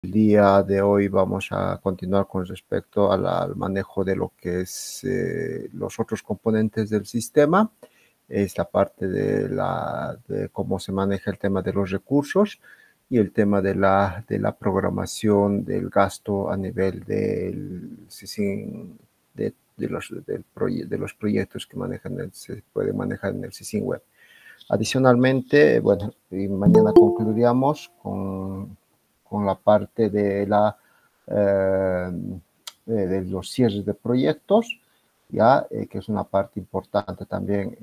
El día de hoy vamos a continuar con respecto al manejo de lo que es los otros componentes del sistema. Es la parte de cómo se maneja el tema de los recursos y el tema de la programación del gasto a nivel del CICIN, de los proyectos que se puede manejar en el CICIN web. Adicionalmente, bueno, y mañana concluiríamos con la parte de los cierres de proyectos, ya que es una parte importante también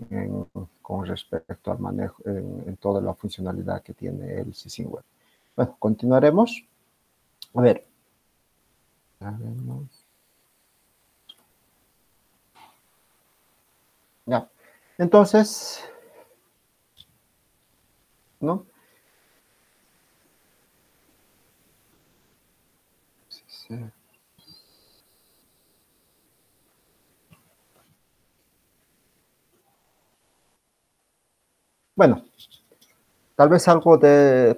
con respecto al manejo en toda la funcionalidad que tiene el CICIN web. Bueno, continuaremos. A ver. Ya. Entonces, ¿no? Sí. Bueno, tal vez algo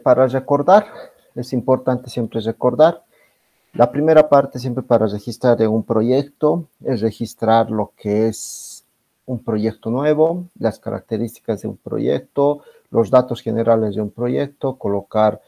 para recordar, es importante siempre recordar. La primera parte siempre para registrar en un proyecto es registrar lo que es un proyecto nuevo, las características de un proyecto, los datos generales de un proyecto, colocar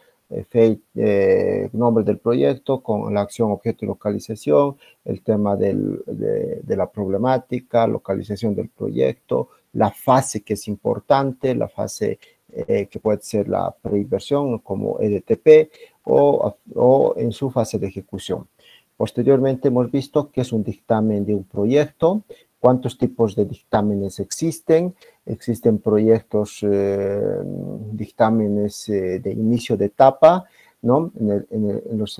nombre del proyecto con la acción, objeto y localización, el tema de la problemática, localización del proyecto, la fase que es importante, la fase que puede ser la preinversión como EDTP o en su fase de ejecución. Posteriormente hemos visto qué es un dictamen de un proyecto, cuántos tipos de dictámenes existen. Existen proyectos, dictámenes de inicio de etapa, ¿no? En los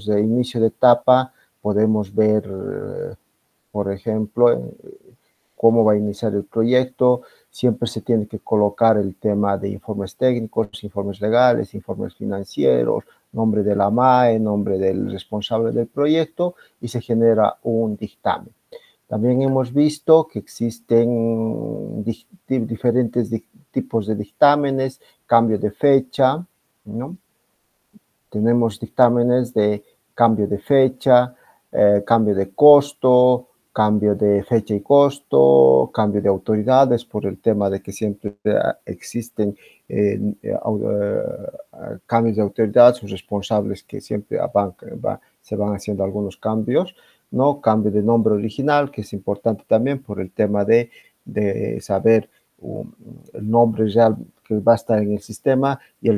de inicio de etapa podemos ver, por ejemplo, cómo va a iniciar el proyecto. Siempre se tiene que colocar el tema de informes técnicos, informes legales, informes financieros, nombre de la MAE, nombre del responsable del proyecto y se genera un dictamen. También hemos visto que existen diferentes tipos de dictámenes, cambio de fecha, ¿no? Tenemos dictámenes de cambio de fecha, cambio de costo, cambio de fecha y costo, cambio de autoridades por el tema de que siempre existen cambios de autoridades o responsables que siempre se van haciendo algunos cambios, ¿no? Cambio de nombre original, que es importante también por el tema de saber el nombre real que va a estar en el sistema y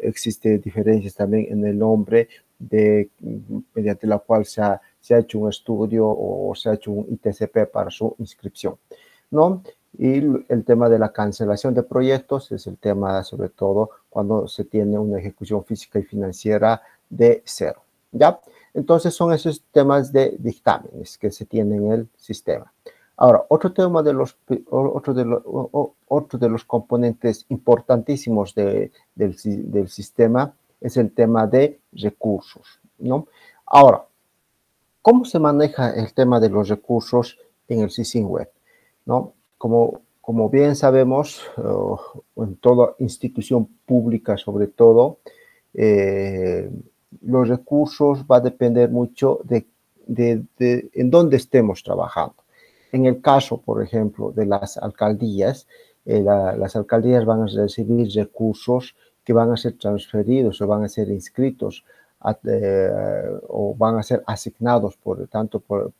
existe diferencias también en el nombre mediante la cual se ha hecho un estudio o se ha hecho un ITCP para su inscripción, ¿no? Y el tema de la cancelación de proyectos es el tema sobre todo cuando se tiene una ejecución física y financiera de cero, ¿ya? Entonces son esos temas de dictámenes que se tienen en el sistema. Ahora, otro de los componentes importantísimos del sistema es el tema de recursos, ¿no? Ahora, ¿cómo se maneja el tema de los recursos en el CICIN web? ¿No? Como bien sabemos, en toda institución pública sobre todo, los recursos va a depender mucho de en dónde estemos trabajando. En el caso, por ejemplo, de las alcaldías, las alcaldías van a recibir recursos que van a ser transferidos o van a ser inscritos o van a ser asignados tanto por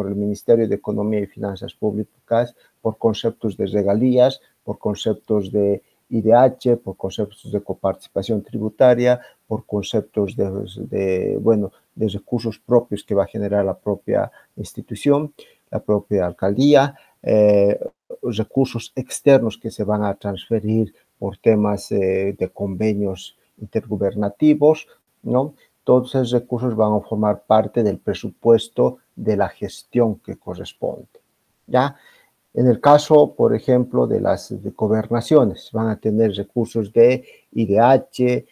el Ministerio de Economía y Finanzas Públicas por conceptos de regalías, por conceptos de IDH, por conceptos de coparticipación tributaria, por conceptos de recursos propios que va a generar la propia institución, la propia alcaldía, recursos externos que se van a transferir por temas de convenios intergubernativos, ¿no? Todos esos recursos van a formar parte del presupuesto de la gestión que corresponde, ¿ya? En el caso, por ejemplo, de las gobernaciones, van a tener recursos de IDH,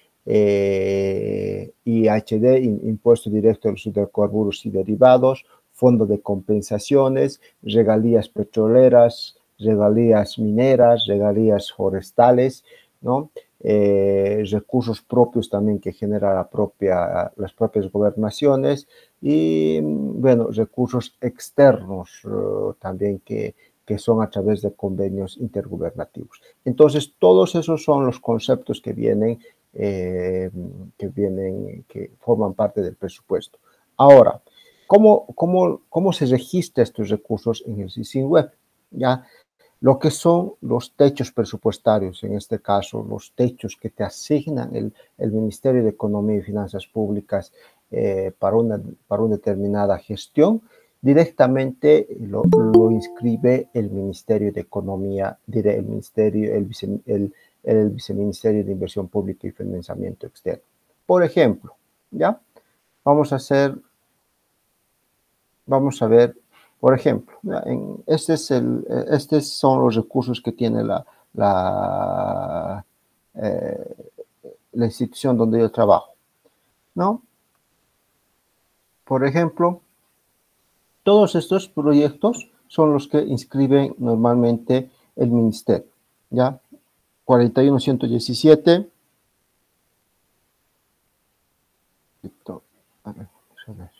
IHD, Impuesto Directo a los Hidrocarburos y Derivados, Fondo de Compensaciones, regalías petroleras, regalías mineras, regalías forestales, ¿no? Recursos propios también que genera las propias gobernaciones y, bueno, recursos externos también que son a través de convenios intergubernativos. Entonces, todos esos son los conceptos que que forman parte del presupuesto. Ahora, ¿cómo se registra estos recursos en el SISIN web? ¿Ya? Lo que son los techos presupuestarios, en este caso, los techos que te asignan el Ministerio de Economía y Finanzas Públicas para una determinada gestión, directamente lo inscribe el Ministerio de Economía, el Viceministerio de Inversión Pública y Financiamiento Externo. Por ejemplo, ¿ya? Vamos a ver, por ejemplo, estos son los recursos que tiene la institución donde yo trabajo, ¿no? Por ejemplo, todos estos proyectos son los que inscriben normalmente el ministerio, ¿ya? 41117. A ver, vamos a ver.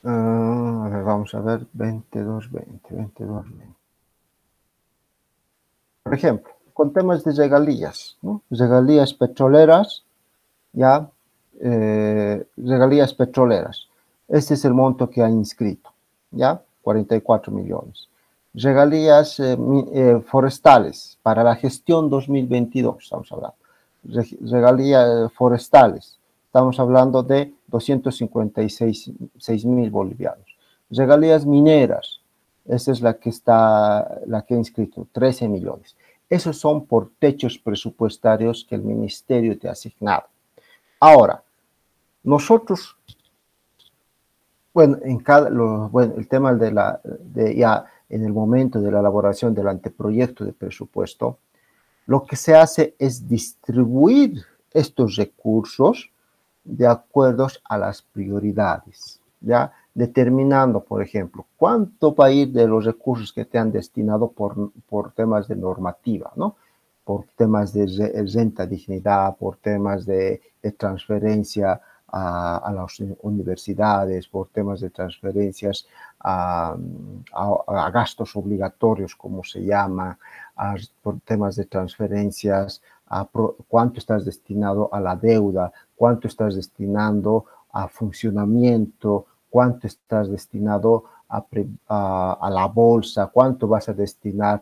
A ver, vamos a ver, 2220. Por ejemplo, con temas de regalías, ¿no? Regalías petroleras, ya, regalías petroleras. Este es el monto que ha inscrito, ya, 44 millones. Regalías forestales para la gestión 2022, estamos hablando. Regalías forestales, estamos hablando de 256.000 bolivianos. Regalías mineras, esa es la que ha inscrito, 13 millones. Esos son por techos presupuestarios que el ministerio te ha asignado. Ahora, nosotros, bueno, el tema ya en el momento de la elaboración del anteproyecto de presupuesto, lo que se hace es distribuir estos recursos de acuerdo a las prioridades, ¿ya? Determinando, por ejemplo, cuánto va a ir de los recursos que te han destinado por temas de normativa, ¿no? Por temas de renta dignidad, por temas de transferencia a las universidades, por temas de transferencias a gastos obligatorios, como se llama, por temas de transferencias a cuánto estás destinado a la deuda, cuánto estás destinando a funcionamiento, cuánto estás destinado a la bolsa, cuánto vas a destinar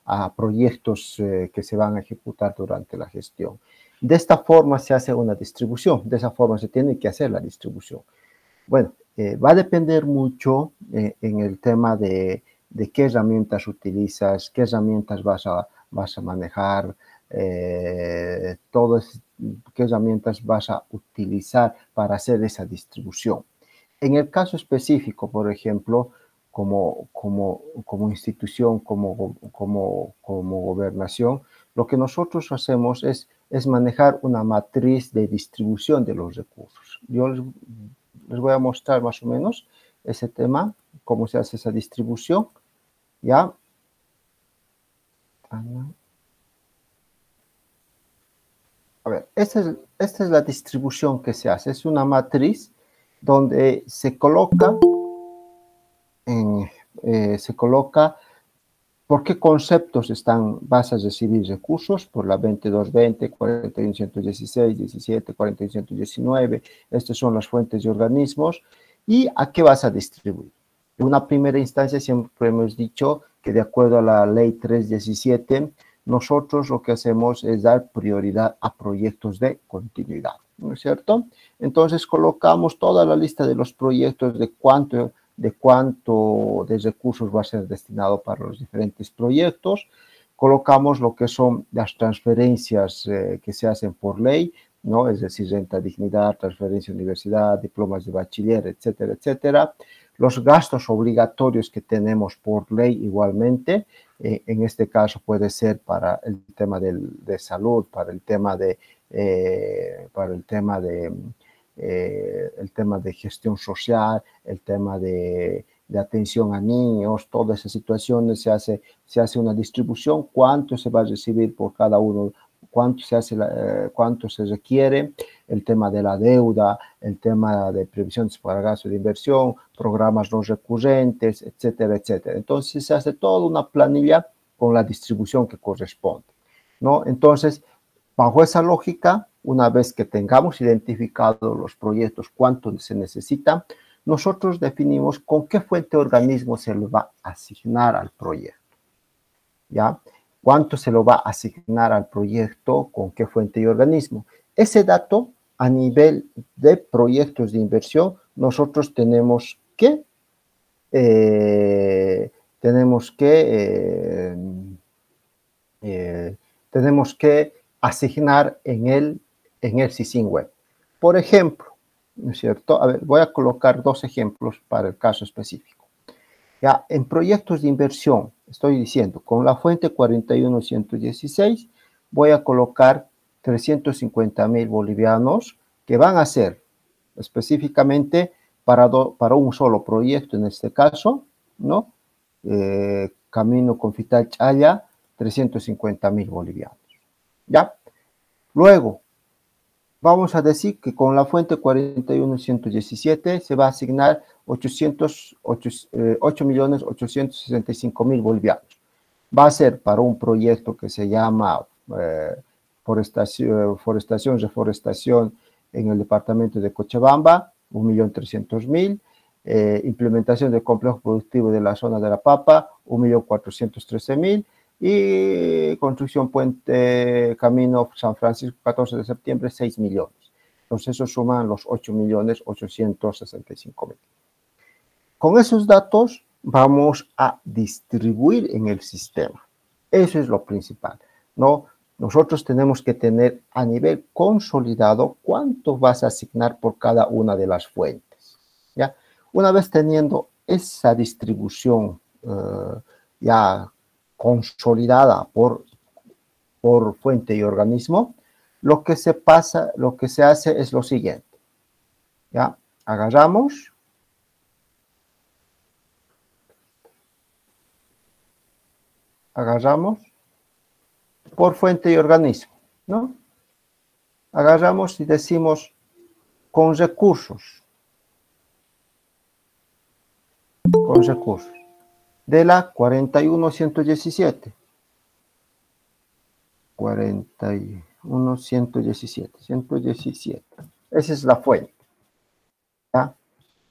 a proyectos que se van a ejecutar durante la gestión. De esta forma se hace una distribución, de esa forma se tiene que hacer la distribución. Bueno, va a depender mucho en el tema de qué herramientas utilizas, qué herramientas vas a manejar, qué herramientas vas a utilizar para hacer esa distribución. En el caso específico, por ejemplo, como institución, como gobernación, lo que nosotros hacemos es manejar una matriz de distribución de los recursos. Yo les voy a mostrar más o menos ese tema, cómo se hace esa distribución, ¿ya? A ver, esta es la distribución que se hace. Es una matriz donde se coloca por qué conceptos vas a recibir recursos, por la 2220, 41116, 17, 41119, estas son las fuentes de organismos, y a qué vas a distribuir. En una primera instancia siempre hemos dicho que de acuerdo a la ley 317, nosotros lo que hacemos es dar prioridad a proyectos de continuidad, ¿no es cierto? Entonces colocamos toda la lista de los proyectos de cuánto de recursos va a ser destinado para los diferentes proyectos. Colocamos lo que son las transferencias que se hacen por ley, ¿no? Es decir, renta dignidad, transferencia universidad, diplomas de bachiller, etcétera, etcétera. Los gastos obligatorios que tenemos por ley igualmente, en este caso puede ser para el tema de salud, para el tema de gestión social, el tema de de atención a niños, todas esas situaciones se hace una distribución, cuánto se va a recibir por cada uno, cuánto se requiere, el tema de la deuda, el tema de previsiones para gasto de inversión, programas no recurrentes, etcétera, etcétera. Entonces se hace toda una planilla con la distribución que corresponde, ¿no? Entonces, bajo esa lógica, una vez que tengamos identificados los proyectos, cuánto se necesita, nosotros definimos con qué fuente de organismo se le va a asignar al proyecto, ¿ya? Cuánto se lo va a asignar al proyecto, con qué fuente y organismo. Ese dato, a nivel de proyectos de inversión, nosotros tenemos que asignar en el SISIN web. Por ejemplo, ¿no es cierto? A ver, voy a colocar dos ejemplos para el caso específico. Ya, en proyectos de inversión, estoy diciendo, con la fuente 41116, voy a colocar 350.000 bolivianos que van a ser específicamente para un solo proyecto, en este caso, ¿no? Camino Confital Chaya, 350.000 bolivianos. ¿Ya? Luego, vamos a decir que con la fuente 41117 se va a asignar 8.865.000 bolivianos. Va a ser para un proyecto que se llama reforestación en el departamento de Cochabamba, 1.300.000. Implementación del complejo productivo de la zona de La Papa, 1.413.000. Y construcción puente camino San Francisco 14 de septiembre, 6 millones. Entonces eso suman los 8.865.000. Con esos datos vamos a distribuir en el sistema. Eso es lo principal, ¿no? Nosotros tenemos que tener a nivel consolidado cuánto vas a asignar por cada una de las fuentes, ¿ya? Una vez teniendo esa distribución ya consolidada por fuente y organismo, lo que se hace es lo siguiente, ¿ya? Agarramos por fuente y organismo, ¿no? Agarramos y decimos con recursos de la 41117. 117. Esa es la fuente, ¿ya?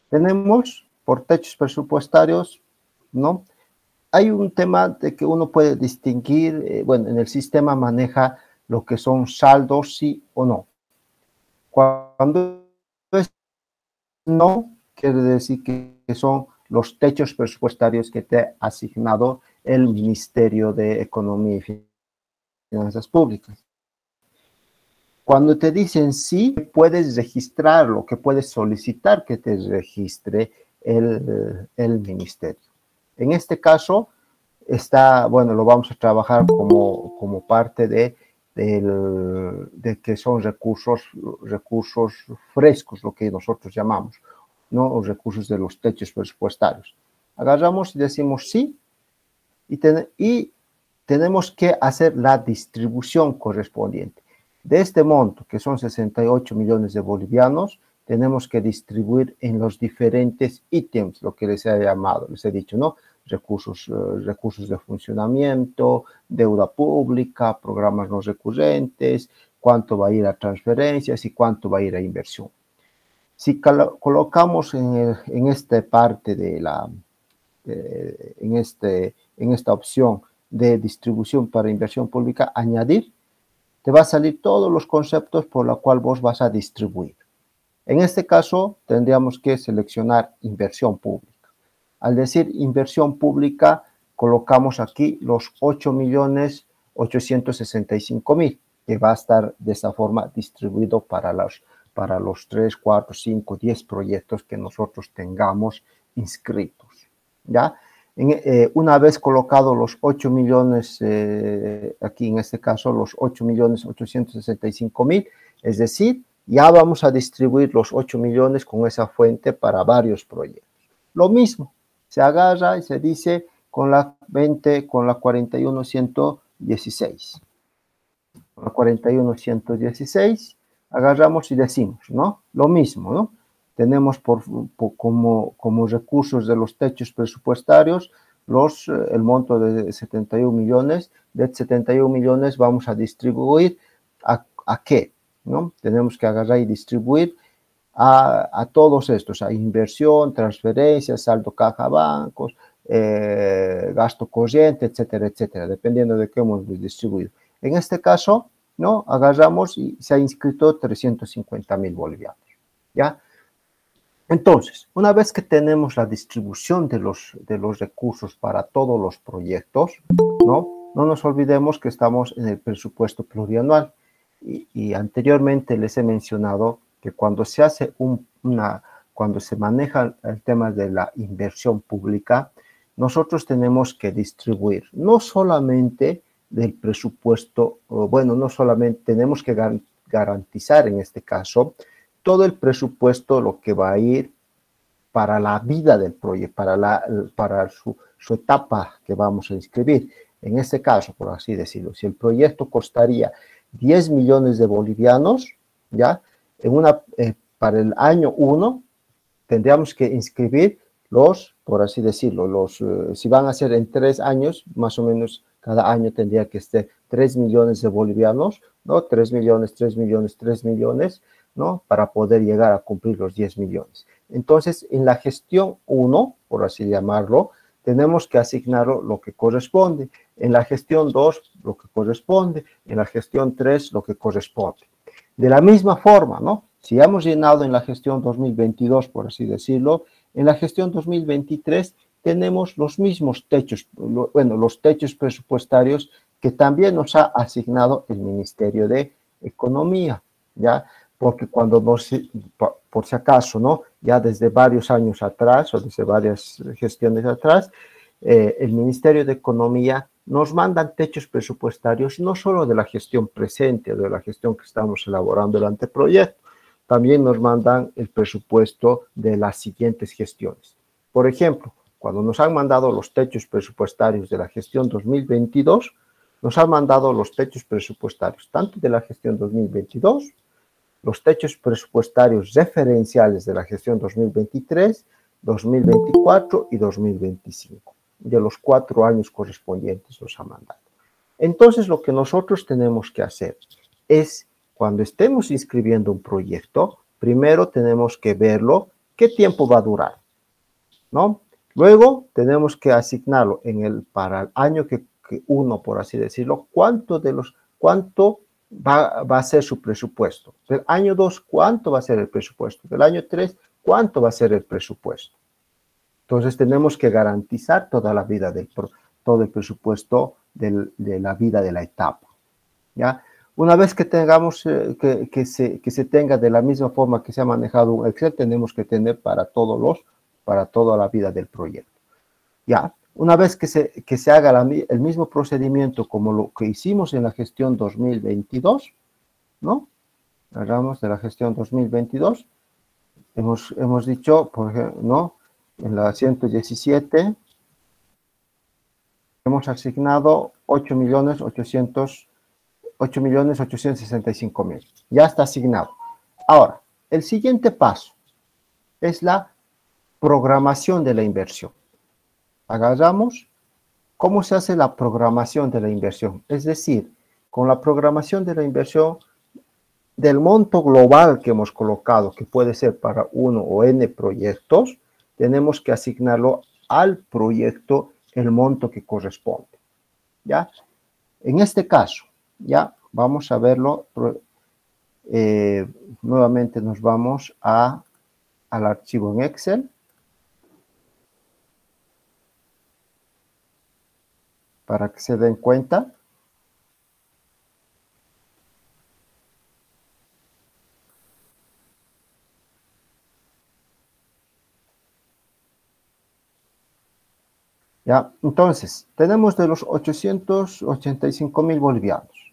Tenemos por techos presupuestarios, ¿no? Hay un tema de que uno puede distinguir, bueno, en el sistema maneja lo que son saldos, sí o no. Cuando es no, quiere decir que son los techos presupuestarios que te ha asignado el Ministerio de Economía y Finanzas Públicas. Cuando te dicen sí, puedes registrarlo, que puedes solicitar que te registre el ministerio. En este caso, bueno, lo vamos a trabajar como parte de que son recursos frescos, lo que nosotros llamamos, ¿no? Los recursos de los techos presupuestarios. Agarramos y decimos sí, y tenemos que hacer la distribución correspondiente. De este monto, que son 68 millones de bolivianos, tenemos que distribuir en los diferentes ítems, lo que les he llamado, les he dicho, ¿no? Recursos de funcionamiento, deuda pública, programas no recurrentes, cuánto va a ir a transferencias y cuánto va a ir a inversión. Si colocamos en esta parte en esta opción de distribución para inversión pública, añadir, te va a salir todos los conceptos por los cuales vos vas a distribuir. En este caso, tendríamos que seleccionar inversión pública. Al decir inversión pública, colocamos aquí los 8.865.000, que va a estar de esa forma distribuido para los 3, 4, 5, 10 proyectos que nosotros tengamos inscritos, ¿ya? Una vez colocados los 8 millones, aquí en este caso los 8.865.000, es decir, ya vamos a distribuir los 8 millones con esa fuente para varios proyectos. Lo mismo, Se agarra y se dice con la 41116. Con la 41116 agarramos y decimos, ¿no? Lo mismo, ¿no? Tenemos como recursos de los techos presupuestarios el monto de 71 millones. De 71 millones vamos a distribuir ¿a qué? ¿No? Tenemos que agarrar y distribuir a todos estos, a inversión, transferencias, saldo caja bancos, gasto corriente, etcétera, etcétera, dependiendo de qué hemos distribuido. En este caso, ¿no? Agarramos y se ha inscrito 350,000 bolivianos, ¿ya? Entonces, una vez que tenemos la distribución de los recursos para todos los proyectos, ¿no? No nos olvidemos que estamos en el presupuesto plurianual y anteriormente les he mencionado que cuando se hace cuando se maneja el tema de la inversión pública, nosotros tenemos que distribuir no solamente del presupuesto, bueno, no solamente tenemos que garantizar en este caso todo el presupuesto, lo que va a ir para la vida del proyecto, para su etapa que vamos a inscribir. En este caso, por así decirlo, si el proyecto costaría 10 millones de bolivianos, ¿ya? Para el año 1 tendríamos que inscribir por así decirlo, si van a ser en 3 años, más o menos cada año tendría que ser 3 millones de bolivianos, ¿no? 3 millones, 3 millones, 3 millones, ¿no? Para poder llegar a cumplir los 10 millones. Entonces, en la gestión 1, por así llamarlo, tenemos que asignarlo lo que corresponde. En la gestión 2, lo que corresponde. En la gestión 3, lo que corresponde. De la misma forma, ¿no? Si hemos llenado en la gestión 2022, por así decirlo, en la gestión 2023 tenemos los mismos techos, los techos presupuestarios que también nos ha asignado el Ministerio de Economía, ¿ya? Porque cuando por si acaso, ¿no? Ya desde varios años atrás o desde varias gestiones atrás, el Ministerio de Economía nos mandan techos presupuestarios no solo de la gestión presente o de la gestión que estamos elaborando el anteproyecto, también nos mandan el presupuesto de las siguientes gestiones. Por ejemplo, cuando nos han mandado los techos presupuestarios de la gestión 2022, nos han mandado los techos presupuestarios tanto de la gestión 2022, los techos presupuestarios referenciales de la gestión 2023, 2024 y 2025. De los 4 años correspondientes los ha mandado. Entonces, lo que nosotros tenemos que hacer es, cuando estemos inscribiendo un proyecto, primero tenemos que verlo, qué tiempo va a durar, ¿no? Luego, tenemos que asignarlo para el año que uno, por así decirlo, cuánto va a ser su presupuesto. Del año 2, ¿cuánto va a ser el presupuesto? Del año 3, ¿cuánto va a ser el presupuesto? Entonces, tenemos que garantizar toda la vida todo el presupuesto de la vida de la etapa, ¿ya? Una vez que tengamos, que se tenga de la misma forma que se ha manejado un Excel, tenemos que tener para toda la vida del proyecto, ¿ya? Una vez que se haga el mismo procedimiento como lo que hicimos en la gestión 2022, ¿no? Hablamos de la gestión 2022, hemos dicho, por ejemplo, ¿no? En la 117 hemos asignado 8.865.000. Ya está asignado. Ahora, el siguiente paso es la programación de la inversión. Agarramos cómo se hace la programación de la inversión. Es decir, con la programación de la inversión del monto global que hemos colocado, que puede ser para 1 o n proyectos, tenemos que asignarlo al proyecto el monto que corresponde, ¿ya? En este caso, ya vamos a verlo, nuevamente nos vamos al archivo en Excel, para que se den cuenta. ¿Ya? Entonces, tenemos de los 885.000 bolivianos.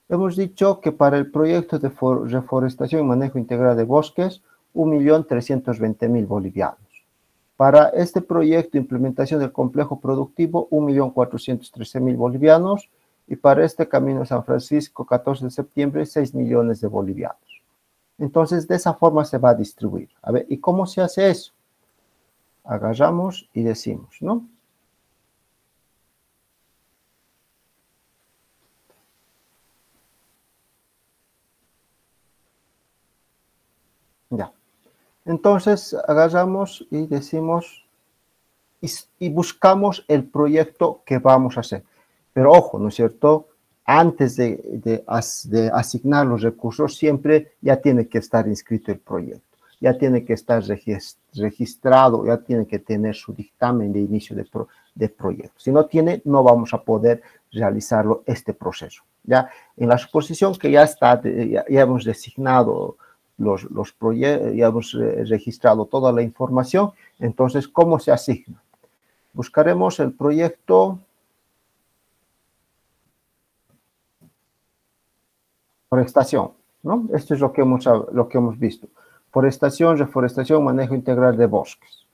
Hemos dicho que para el proyecto de reforestación y manejo integral de bosques, 1.320.000 bolivianos. Para este proyecto, implementación del complejo productivo, 1.413.000 bolivianos. Y para este Camino San Francisco, 14 de septiembre, 6 millones de bolivianos. Entonces, de esa forma se va a distribuir. A ver, ¿y cómo se hace eso? Agarramos y decimos, ¿no? Ya. Entonces, agarramos y decimos, y buscamos el proyecto que vamos a hacer. Pero ojo, ¿no es cierto? Antes de asignar los recursos, siempre ya tiene que estar inscrito el proyecto, ya tiene que estar registrado, ya tiene que tener su dictamen de inicio de proyecto. Si no tiene, no vamos a poder realizarlo este proceso. Ya en la suposición que ya está, ya hemos designado los proyectos, ya hemos registrado toda la información, entonces, ¿cómo se asigna? Buscaremos el proyecto forestación, ¿no? Esto es lo que hemos visto. Forestación, reforestación, manejo integral de bosques.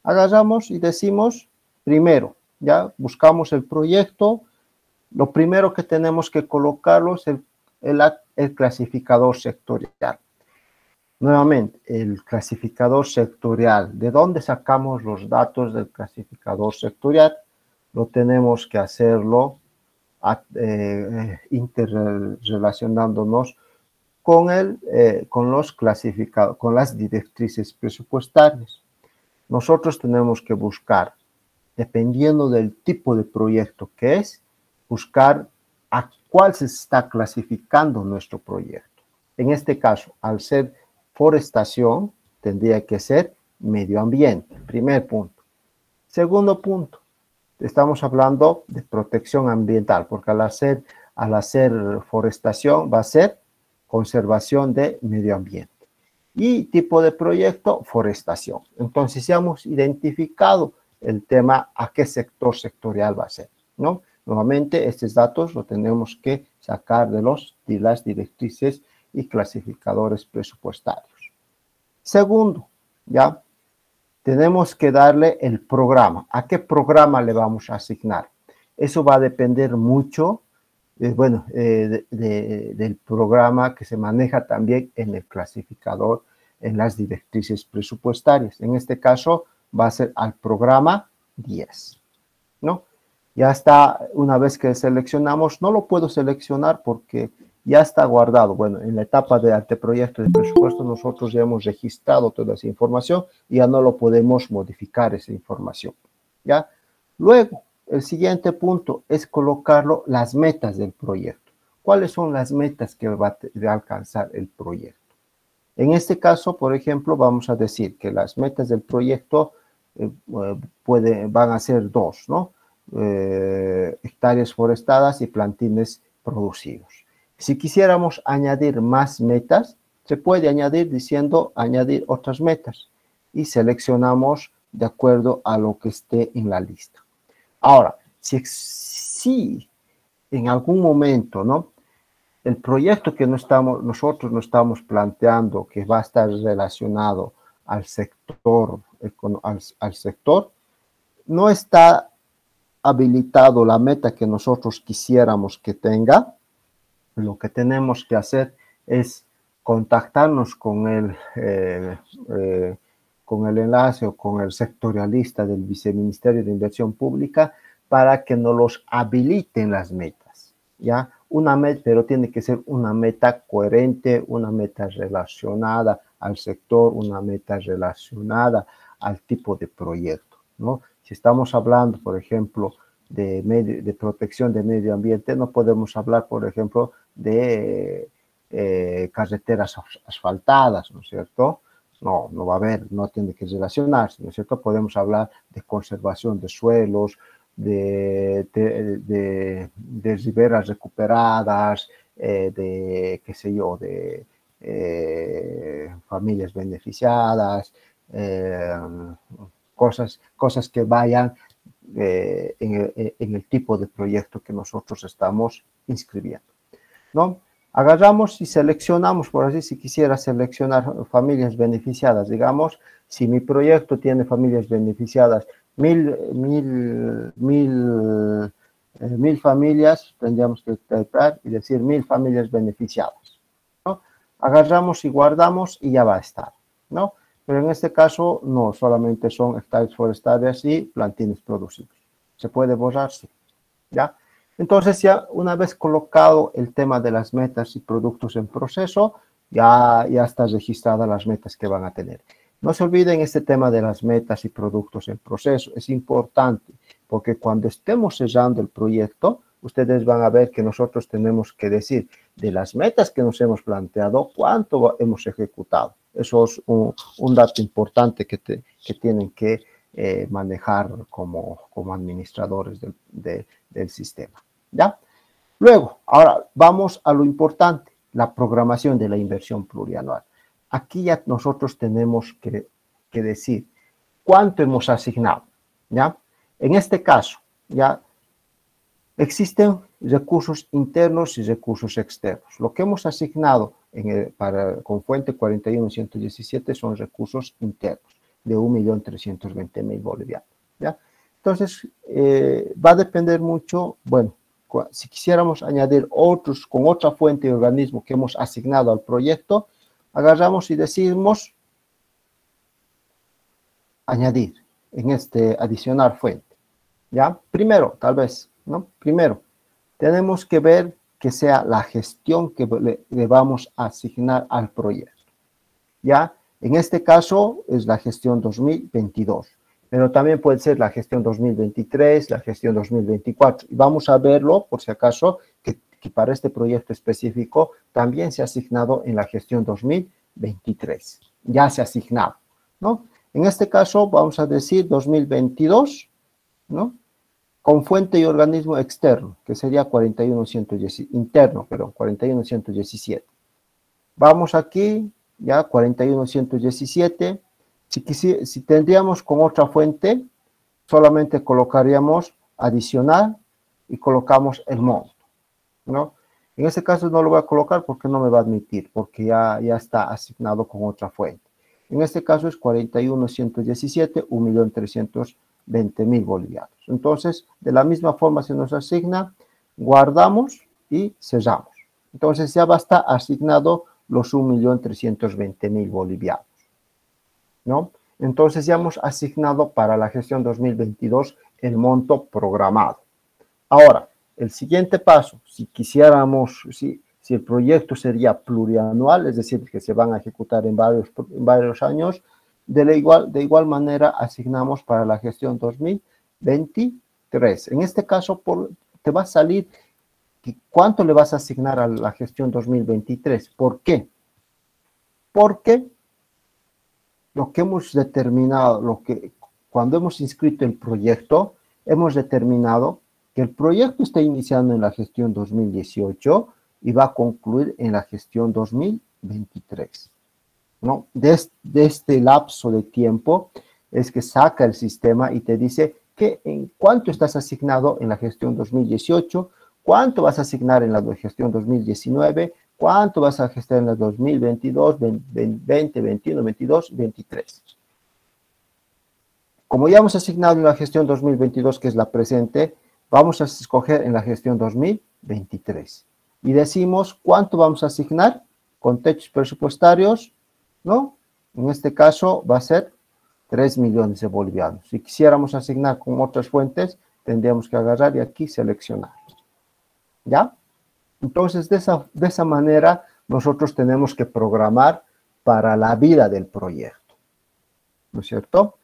Agarramos y decimos, primero, ya buscamos el proyecto, lo primero que tenemos que colocarlo es el clasificador sectorial. Nuevamente, el clasificador sectorial. ¿De dónde sacamos los datos del clasificador sectorial? Lo tenemos que hacerlo interrelacionándonos con los clasificados, con las directrices presupuestarias. Nosotros tenemos que buscar, dependiendo del tipo de proyecto que es, buscar a cuál se está clasificando nuestro proyecto. En este caso, al ser forestación, tendría que ser medio ambiente, primer punto. Segundo punto, estamos hablando de protección ambiental, porque al hacer forestación va a ser conservación de medio ambiente. Y tipo de proyecto, forestación. Entonces ya hemos identificado el tema a qué sector sectorial va a ser, ¿no? Nuevamente, estos datos los tenemos que sacar de las directrices y clasificadores presupuestarios. Segundo, ya tenemos que darle el programa. ¿A qué programa le vamos a asignar? Eso va a depender mucho, del programa que se maneja también en el clasificador, en las directrices presupuestarias. En este caso, va a ser al programa 10, ¿no? Ya está, una vez que seleccionamos, no lo puedo seleccionar porque ya está guardado. Bueno, en la etapa de anteproyecto de presupuesto nosotros ya hemos registrado toda esa información y ya no lo podemos modificar esa información, ¿ya? Luego, el siguiente punto es colocarlo las metas del proyecto. ¿Cuáles son las metas que va a alcanzar el proyecto? En este caso, por ejemplo, vamos a decir que las metas del proyecto van a ser dos, ¿no? Hectáreas forestadas y plantines producidos. Si quisiéramos añadir más metas, se puede añadir diciendo añadir otras metas y seleccionamos de acuerdo a lo que esté en la lista. Ahora, si en algún momento, ¿no?, el proyecto que nosotros no estamos planteando que va a estar relacionado al sector, al sector, no está habilitado la meta que nosotros quisiéramos que tenga, lo que tenemos que hacer es contactarnos con el enlace o con el sectorialista del Viceministerio de Inversión Pública para que nos los habiliten las metas, ¿ya? Una meta, pero tiene que ser una meta coherente, una meta relacionada al sector, una meta relacionada al tipo de proyecto, ¿no? Si estamos hablando, por ejemplo, de protección de medio ambiente, no podemos hablar, por ejemplo, de carreteras asfaltadas, ¿no es cierto? No va a haber, no tiene que relacionarse, ¿no es cierto? Podemos hablar de conservación de suelos, de riberas recuperadas, qué sé yo, de familias beneficiadas, cosas que vayan en el tipo de proyecto que nosotros estamos inscribiendo, ¿no? Agarramos y seleccionamos, por así, si quisiera seleccionar familias beneficiadas, digamos, si mi proyecto tiene familias beneficiadas, mil familias, tendríamos que tratar y decir 1000 familias beneficiadas, ¿no? Agarramos y guardamos y ya va a estar, ¿no? Pero en este caso no, solamente son hectáreas forestales y plantines producidos. ¿Se puede borrar? Sí, ¿ya? Entonces ya una vez colocado el tema de las metas y productos en proceso, ya están registradas las metas que van a tener. No se olviden este tema de las metas y productos en proceso, es importante porque cuando estemos cerrando el proyecto, ustedes van a ver que nosotros tenemos que decir de las metas que nos hemos planteado, cuánto hemos ejecutado. Eso es un dato importante que tienen que manejar como administradores del sistema. ¿Ya? Luego, ahora vamos a lo importante, la programación de la inversión plurianual. Aquí ya nosotros tenemos que decir cuánto hemos asignado, ¿ya? En este caso, ya existen recursos internos y recursos externos. Lo que hemos asignado con fuente 41.117 son recursos internos de 1.320.000 bolivianos, ¿ya? Entonces, va a depender mucho, bueno, si quisiéramos añadir otros con otra fuente y organismo que hemos asignado al proyecto, agarramos y decimos añadir en adicionar fuente, ¿ya? Primero, tal vez, ¿no? Primero, tenemos que ver que sea la gestión que le vamos a asignar al proyecto, ¿ya? En este caso es la gestión 2022, pero también puede ser la gestión 2023, la gestión 2024. Y vamos a verlo, por si acaso, que para este proyecto específico también se ha asignado en la gestión 2023. Ya se ha asignado, ¿no? En este caso vamos a decir 2022, ¿no? Con fuente y organismo externo, que sería 41.117, interno, perdón, 41.117. Vamos aquí, ya 41.117. Si tendríamos con otra fuente, solamente colocaríamos adicional y colocamos el monto, ¿no? En este caso no lo voy a colocar porque no me va a admitir, porque ya está asignado con otra fuente. En este caso es 41.117, 1.320.000 bolivianos. Entonces, de la misma forma se nos asigna, guardamos y cerramos. Entonces ya va a estar asignado los 1.320.000 bolivianos, ¿no? Entonces ya hemos asignado para la gestión 2022 el monto programado. Ahora, el siguiente paso, si quisiéramos, si el proyecto sería plurianual, es decir, que se van a ejecutar en varios años, de igual manera asignamos para la gestión 2023. En este caso, te va a salir cuánto le vas a asignar a la gestión 2023. ¿Por qué? Porque lo que hemos determinado, cuando hemos inscrito el proyecto, hemos determinado que el proyecto está iniciando en la gestión 2018 y va a concluir en la gestión 2023, ¿no? De este lapso de tiempo es que saca el sistema y te dice que en cuánto estás asignado en la gestión 2018, cuánto vas a asignar en la gestión 2019, cuánto vas a gestionar en la 2022, 20, 21, 22, 23. Como ya hemos asignado en la gestión 2022, que es la presente, vamos a escoger en la gestión 2023. Y decimos cuánto vamos a asignar con techos presupuestarios, ¿no? En este caso va a ser 3 millones de bolivianos. Si quisiéramos asignar con otras fuentes, tendríamos que agarrar y aquí seleccionar, ¿ya? Entonces, de esa manera, nosotros tenemos que programar para la vida del proyecto, ¿no es cierto?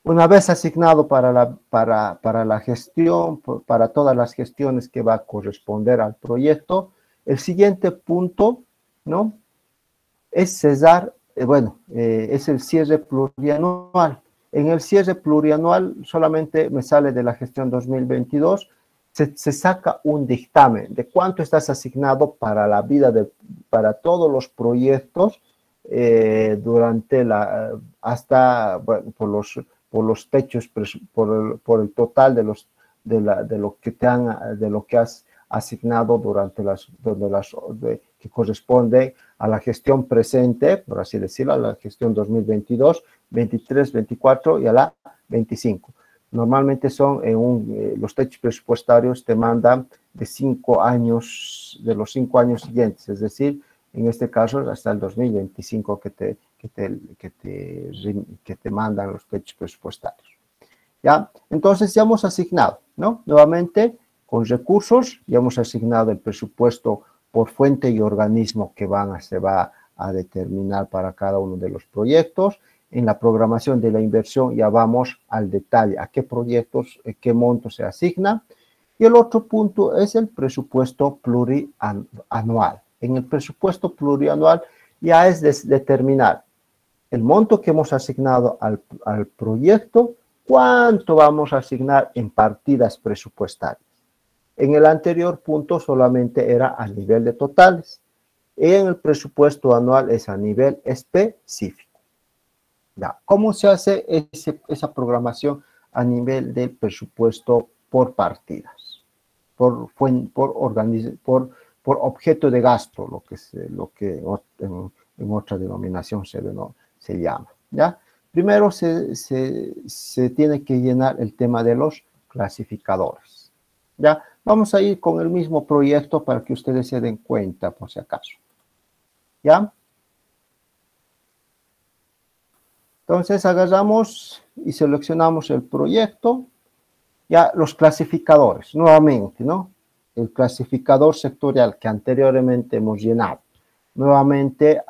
Una vez asignado para la gestión, para todas las gestiones que va a corresponder al proyecto, el siguiente punto, ¿no? Es cesar, es el cierre plurianual. En el cierre plurianual solamente me sale de la gestión 2022, se saca un dictamen de cuánto estás asignado para la vida, para todos los proyectos por los techos, por el total de lo que has asignado que corresponde a la gestión presente, por así decirlo, a la gestión 2022, 23, 24 y a la 25. Normalmente son los techos presupuestarios te mandan de 5 años, de los 5 años siguientes, es decir, en este caso hasta el 2025 que te mandan los techos presupuestarios. ¿Ya? Entonces ya hemos asignado, ¿no? Nuevamente, con recursos, ya hemos asignado el presupuesto por fuente y organismo que se va a determinar para cada uno de los proyectos. En la programación de la inversión ya vamos al detalle, a qué proyectos, qué monto se asigna. Y el otro punto es el presupuesto plurianual. En el presupuesto plurianual ya es determinar el monto que hemos asignado al proyecto, cuánto vamos a asignar en partidas presupuestarias. En el anterior punto solamente era a nivel de totales. Y en el presupuesto anual es a nivel específico. Ya. ¿Cómo se hace esa programación a nivel del presupuesto por partidas? Por objeto de gasto, lo que en otra denominación se llama. ¿Ya? Primero se tiene que llenar el tema de los clasificadores. ¿Ya? Vamos a ir con el mismo proyecto para que ustedes se den cuenta, por si acaso. ¿Ya? Entonces agarramos y seleccionamos el proyecto. Ya los clasificadores, nuevamente, ¿no? El clasificador sectorial que anteriormente hemos llenado. Nuevamente,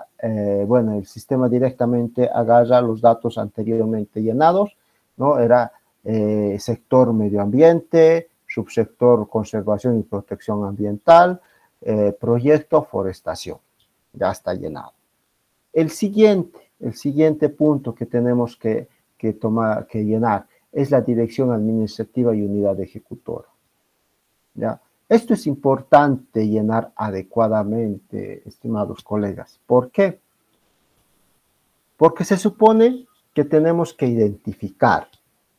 bueno, el sistema directamente agarra los datos anteriormente llenados, ¿no? Era sector medio ambiente, subsector conservación y protección ambiental, proyecto forestación. Ya está llenado. El siguiente punto que tenemos que llenar es la dirección administrativa y unidad ejecutora. ¿Ya? Esto es importante llenar adecuadamente, estimados colegas. ¿Por qué? Porque se supone que tenemos que identificar,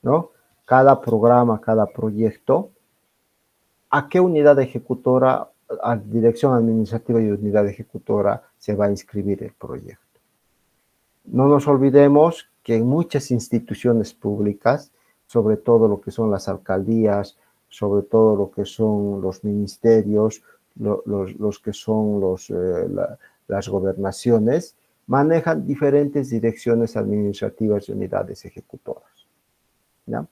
¿no? Cada programa, cada proyecto, a qué unidad ejecutora, a dirección administrativa y unidad ejecutora se va a inscribir el proyecto. No nos olvidemos que en muchas instituciones públicas, sobre todo lo que son las alcaldías, sobre todo lo que son los ministerios, los que son las gobernaciones, manejan diferentes direcciones administrativas y unidades ejecutoras. ¿Ya?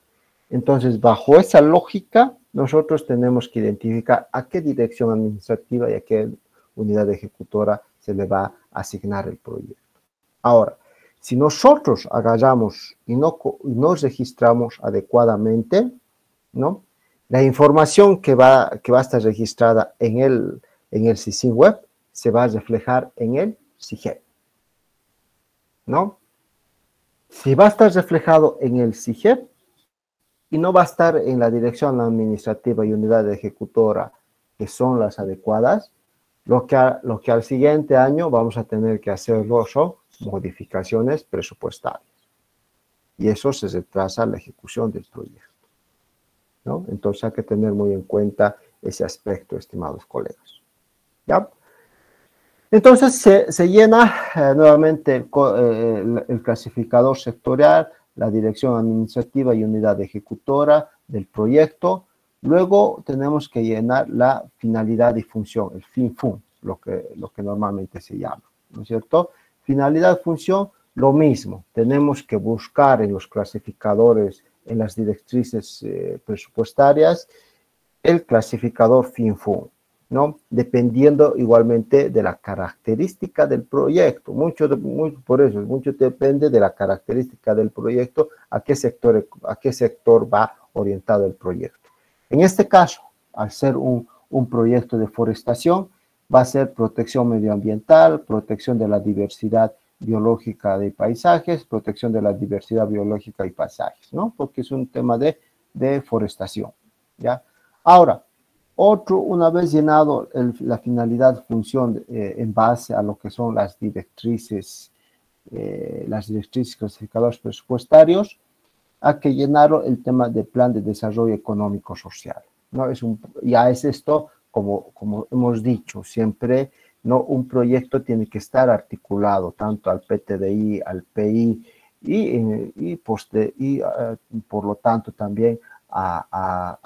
Entonces, bajo esa lógica, nosotros tenemos que identificar a qué dirección administrativa y a qué unidad ejecutora se le va a asignar el proyecto. Ahora, si nosotros agarramos y no registramos adecuadamente, ¿no? La información que va a estar registrada en el SISIN web se va a reflejar en el SIGEP, ¿no? Si va a estar reflejado en el SIGEP y no va a estar en la dirección administrativa y unidad ejecutora, que son las adecuadas, lo que al siguiente año vamos a tener que hacerlo son modificaciones presupuestarias. Y eso se retrasa la ejecución del proyecto, ¿no? Entonces hay que tener muy en cuenta ese aspecto, estimados colegas. ¿Ya? Entonces se llena nuevamente el clasificador sectorial, la dirección administrativa y unidad ejecutora del proyecto. Luego tenemos que llenar la finalidad y función, el fin-fun, lo que normalmente se llama, ¿no es cierto? Finalidad, función, lo mismo. Tenemos que buscar en los clasificadores, en las directrices presupuestarias, el clasificador fin-fun, ¿no? Dependiendo igualmente de la característica del proyecto. Por eso, mucho depende de la característica del proyecto, a qué sector va orientado el proyecto. En este caso, al ser un proyecto de forestación, va a ser protección medioambiental, protección de la diversidad biológica de paisajes, protección de la diversidad biológica y paisajes, ¿no? Porque es un tema de forestación, ¿ya? Ahora, una vez llenado la finalidad, función en base a lo que son las directrices clasificadores presupuestarios, hay que llenarlo el tema del plan de desarrollo económico social, ¿no? Ya es esto como hemos dicho siempre, ¿no? Un proyecto tiene que estar articulado tanto al PTDI, al PI y por lo tanto también al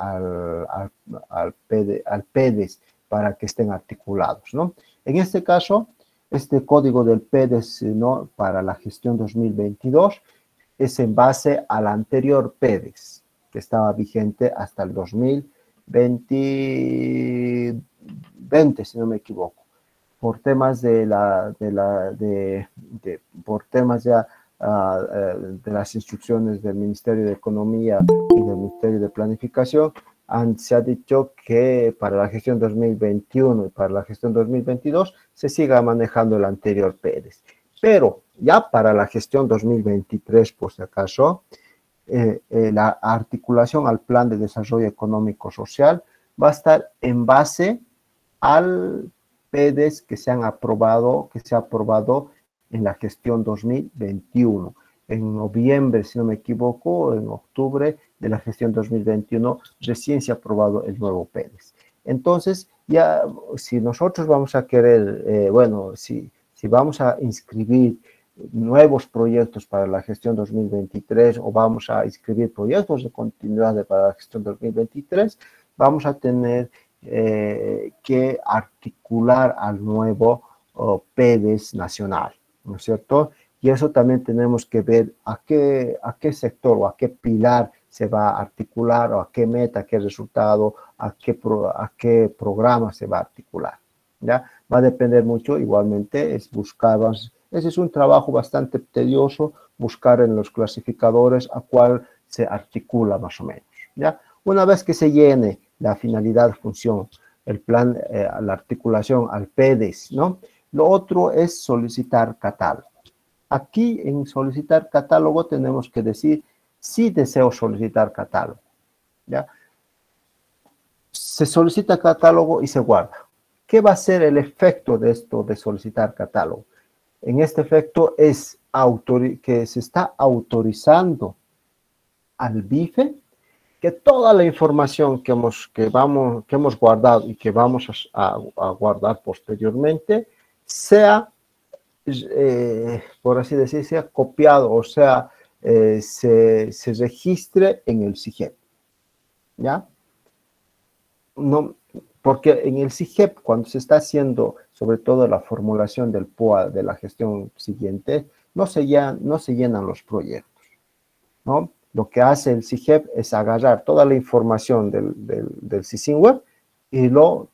PEDES para que estén articulados, ¿no? En este caso, este código del PEDES, ¿no? Para la gestión 2022 es en base al anterior PEDES, que estaba vigente hasta el 2020, si no me equivoco, por temas por temas ya de las instrucciones del Ministerio de Economía y del Ministerio de Planificación, se ha dicho que para la gestión 2021 y para la gestión 2022 se siga manejando el anterior PEDES. Pero ya para la gestión 2023, por si acaso, la articulación al Plan de Desarrollo Económico Social va a estar en base al PEDES que se ha aprobado en la gestión 2021. En noviembre, si no me equivoco, en octubre de la gestión 2021, recién se ha aprobado el nuevo PEDES. Entonces, ya si nosotros vamos a querer, si vamos a inscribir nuevos proyectos para la gestión 2023 o vamos a inscribir proyectos de continuidad para la gestión 2023, vamos a tener que articular al nuevo PEDES nacional, ¿no es cierto? Y eso también tenemos que ver a qué sector o a qué pilar se va a articular o a qué meta, a qué resultado, a qué programa se va a articular, ¿ya? Va a depender mucho, igualmente, ese es un trabajo bastante tedioso, buscar en los clasificadores a cuál se articula más o menos, ¿ya? Una vez que se llene la finalidad, función, el plan, la articulación al PEDES, ¿no? Lo otro es solicitar catálogo. Aquí en solicitar catálogo tenemos que decir si deseo solicitar catálogo, ¿ya? Se solicita catálogo y se guarda. ¿Qué va a ser el efecto de esto de solicitar catálogo? En este efecto es que se está autorizando al BIFE que toda la información que hemos guardado y que vamos a guardar posteriormente sea, por así decir, sea copiado o sea, se registre en el SIGEP, ¿ya? No, porque en el SIGEP, cuando se está haciendo sobre todo la formulación del POA de la gestión siguiente, no se llenan los proyectos, ¿no? Lo que hace el SIGEP es agarrar toda la información del SISINWEB y lo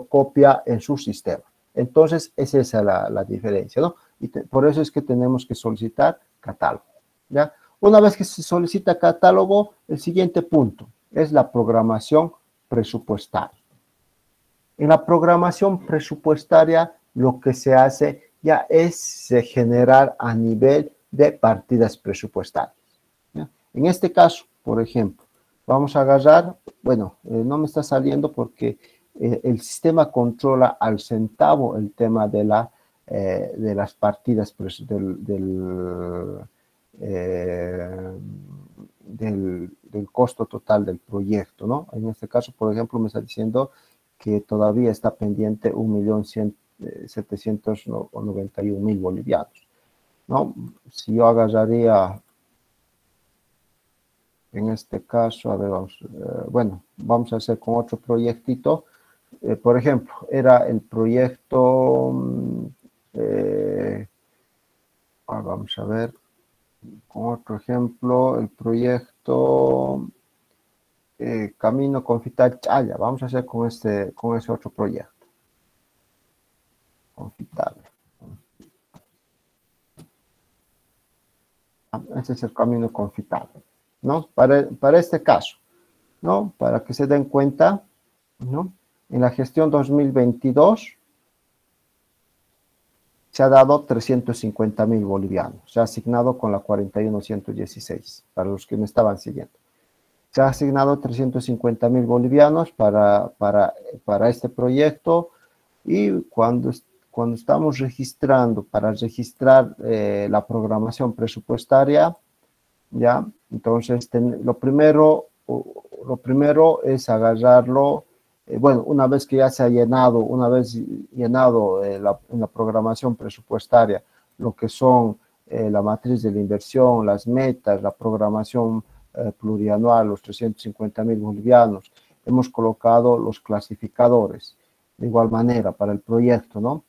copia en su sistema. Entonces, esa es la diferencia, ¿no? Y por eso es que tenemos que solicitar catálogo, ¿ya? Una vez que se solicita catálogo, el siguiente punto es la programación presupuestaria. En la programación presupuestaria, lo que se hace ya es generar a nivel de partidas presupuestarias, ¿ya? En este caso, por ejemplo, vamos a agarrar, no me está saliendo porque el sistema controla al centavo el tema de las partidas del costo total del proyecto, ¿no? En este caso, por ejemplo, me está diciendo que todavía está pendiente 1.791.000 bolivianos, ¿no? Si yo agarraría, en este caso, a ver, vamos a hacer con otro proyectito. Por ejemplo, era el proyecto, vamos a ver, con otro ejemplo, el proyecto Camino Confital Chaya. Vamos a hacer con ese otro proyecto. Confitable. Este es el Camino Confitable, ¿no? Para este caso, ¿no? Para que se den cuenta, ¿no? En la gestión 2022 se ha dado 350.000 bolivianos. Se ha asignado con la 41.116, para los que me estaban siguiendo. Se ha asignado 350.000 bolivianos para este proyecto y cuando estamos registrando, para registrar la programación presupuestaria, ¿ya? Entonces, lo primero es agarrarlo bueno, una vez que ya se ha llenado, en la programación presupuestaria, lo que son la matriz de la inversión, las metas, la programación plurianual, los 350.000 bolivianos, hemos colocado los clasificadores, de igual manera para el proyecto, ¿no?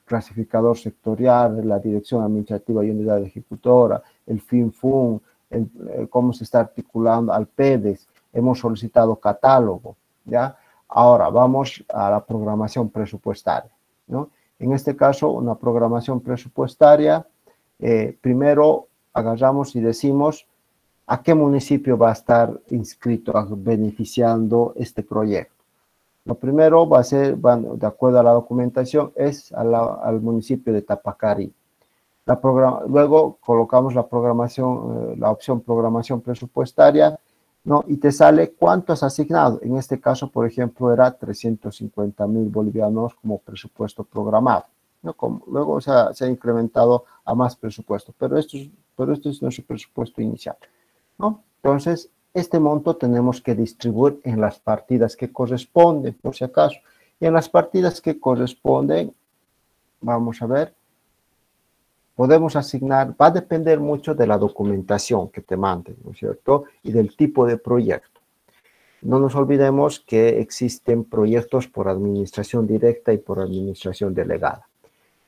Clasificador sectorial, la dirección administrativa y unidad ejecutora, el FinFun, cómo se está articulando al PEDES, hemos solicitado catálogo, ¿ya? Ahora vamos a la programación presupuestaria, ¿no? En este caso, una programación presupuestaria, primero agarramos y decimos a qué municipio va a estar inscrito, beneficiando este proyecto. Lo primero va a ser, de acuerdo a la documentación, es al municipio de Tapacari. Luego colocamos la programación, la opción programación presupuestaria, ¿no? Y te sale cuánto has asignado. En este caso, por ejemplo, era 350.000 bolivianos como presupuesto programado, ¿no? Luego se ha incrementado a más presupuesto, pero esto es nuestro presupuesto inicial, ¿no? Entonces, este monto tenemos que distribuir en las partidas que corresponden, por si acaso. Y en las partidas que corresponden, vamos a ver, podemos asignar, va a depender mucho de la documentación que te manden, ¿no es cierto? Y del tipo de proyecto. No nos olvidemos que existen proyectos por administración directa y por administración delegada.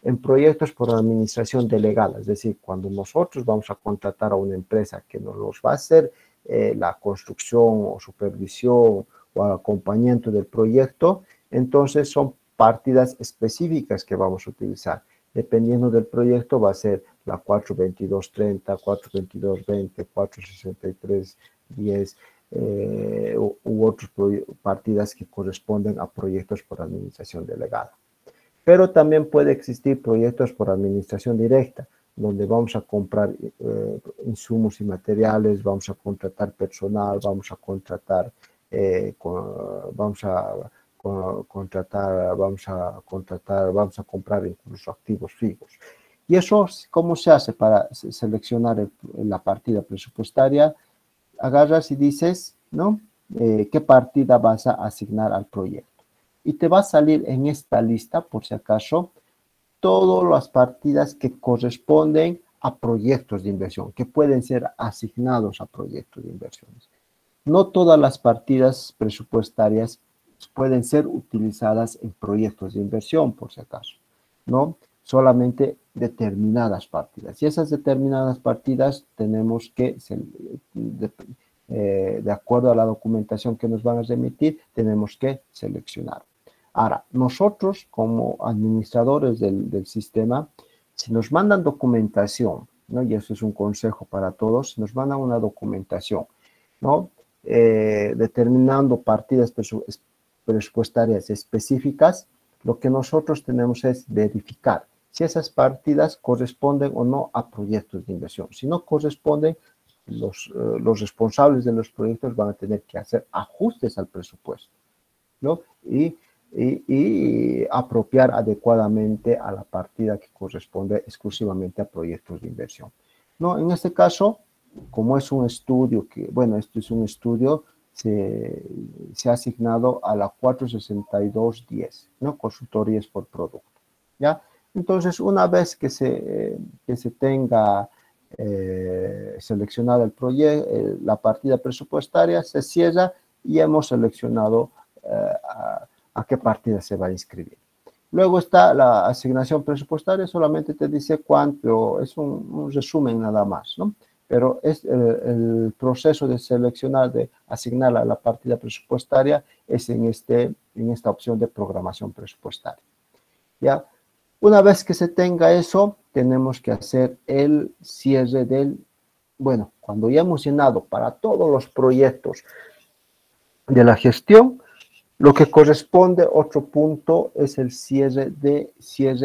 En proyectos por administración delegada, es decir, cuando nosotros vamos a contratar a una empresa que nos va a hacer la construcción o supervisión o acompañamiento del proyecto, entonces son partidas específicas que vamos a utilizar. Dependiendo del proyecto va a ser la 422.30, 422.20, 463.10 u otras partidas que corresponden a proyectos por administración delegada. Pero también puede existir proyectos por administración directa, donde vamos a comprar insumos y materiales, vamos a contratar personal, vamos a contratar, vamos a comprar incluso activos fijos. Y eso, ¿cómo se hace para seleccionar la partida presupuestaria? Agarras y dices, ¿no? ¿Qué partida vas a asignar al proyecto? Y te va a salir en esta lista, por si acaso, todas las partidas que corresponden a proyectos de inversión, que pueden ser asignados a proyectos de inversiones. No todas las partidas presupuestarias pueden ser utilizadas en proyectos de inversión, por si acaso, ¿no? Solamente determinadas partidas. Y esas determinadas partidas tenemos que, de acuerdo a la documentación que nos van a remitir, tenemos que seleccionar. Ahora, nosotros como administradores del sistema, si nos mandan documentación, ¿no? Y eso es un consejo para todos, si nos mandan una documentación, ¿no? Determinando partidas presupuestarias específicas, lo que nosotros tenemos es verificar si esas partidas corresponden o no a proyectos de inversión. Si no corresponden, los responsables de los proyectos van a tener que hacer ajustes al presupuesto, ¿no? Y apropiar adecuadamente a la partida que corresponde exclusivamente a proyectos de inversión. No, en este caso, como es un estudio, esto es un estudio, se ha asignado a la 462.10, ¿no? Consultorías por producto, ¿ya? Entonces, una vez que se tenga seleccionado el proyecto, la partida presupuestaria, se cierra y hemos seleccionado a qué partida se va a inscribir. Luego está la asignación presupuestaria, solamente te dice cuánto, es un resumen nada más, ¿no? Pero es el proceso de seleccionar, de asignar a la partida presupuestaria, es en esta opción de programación presupuestaria, ¿ya? Una vez que se tenga eso, tenemos que hacer el cierre cuando ya hemos llenado para todos los proyectos de la gestión, lo que corresponde, otro punto, es el cierre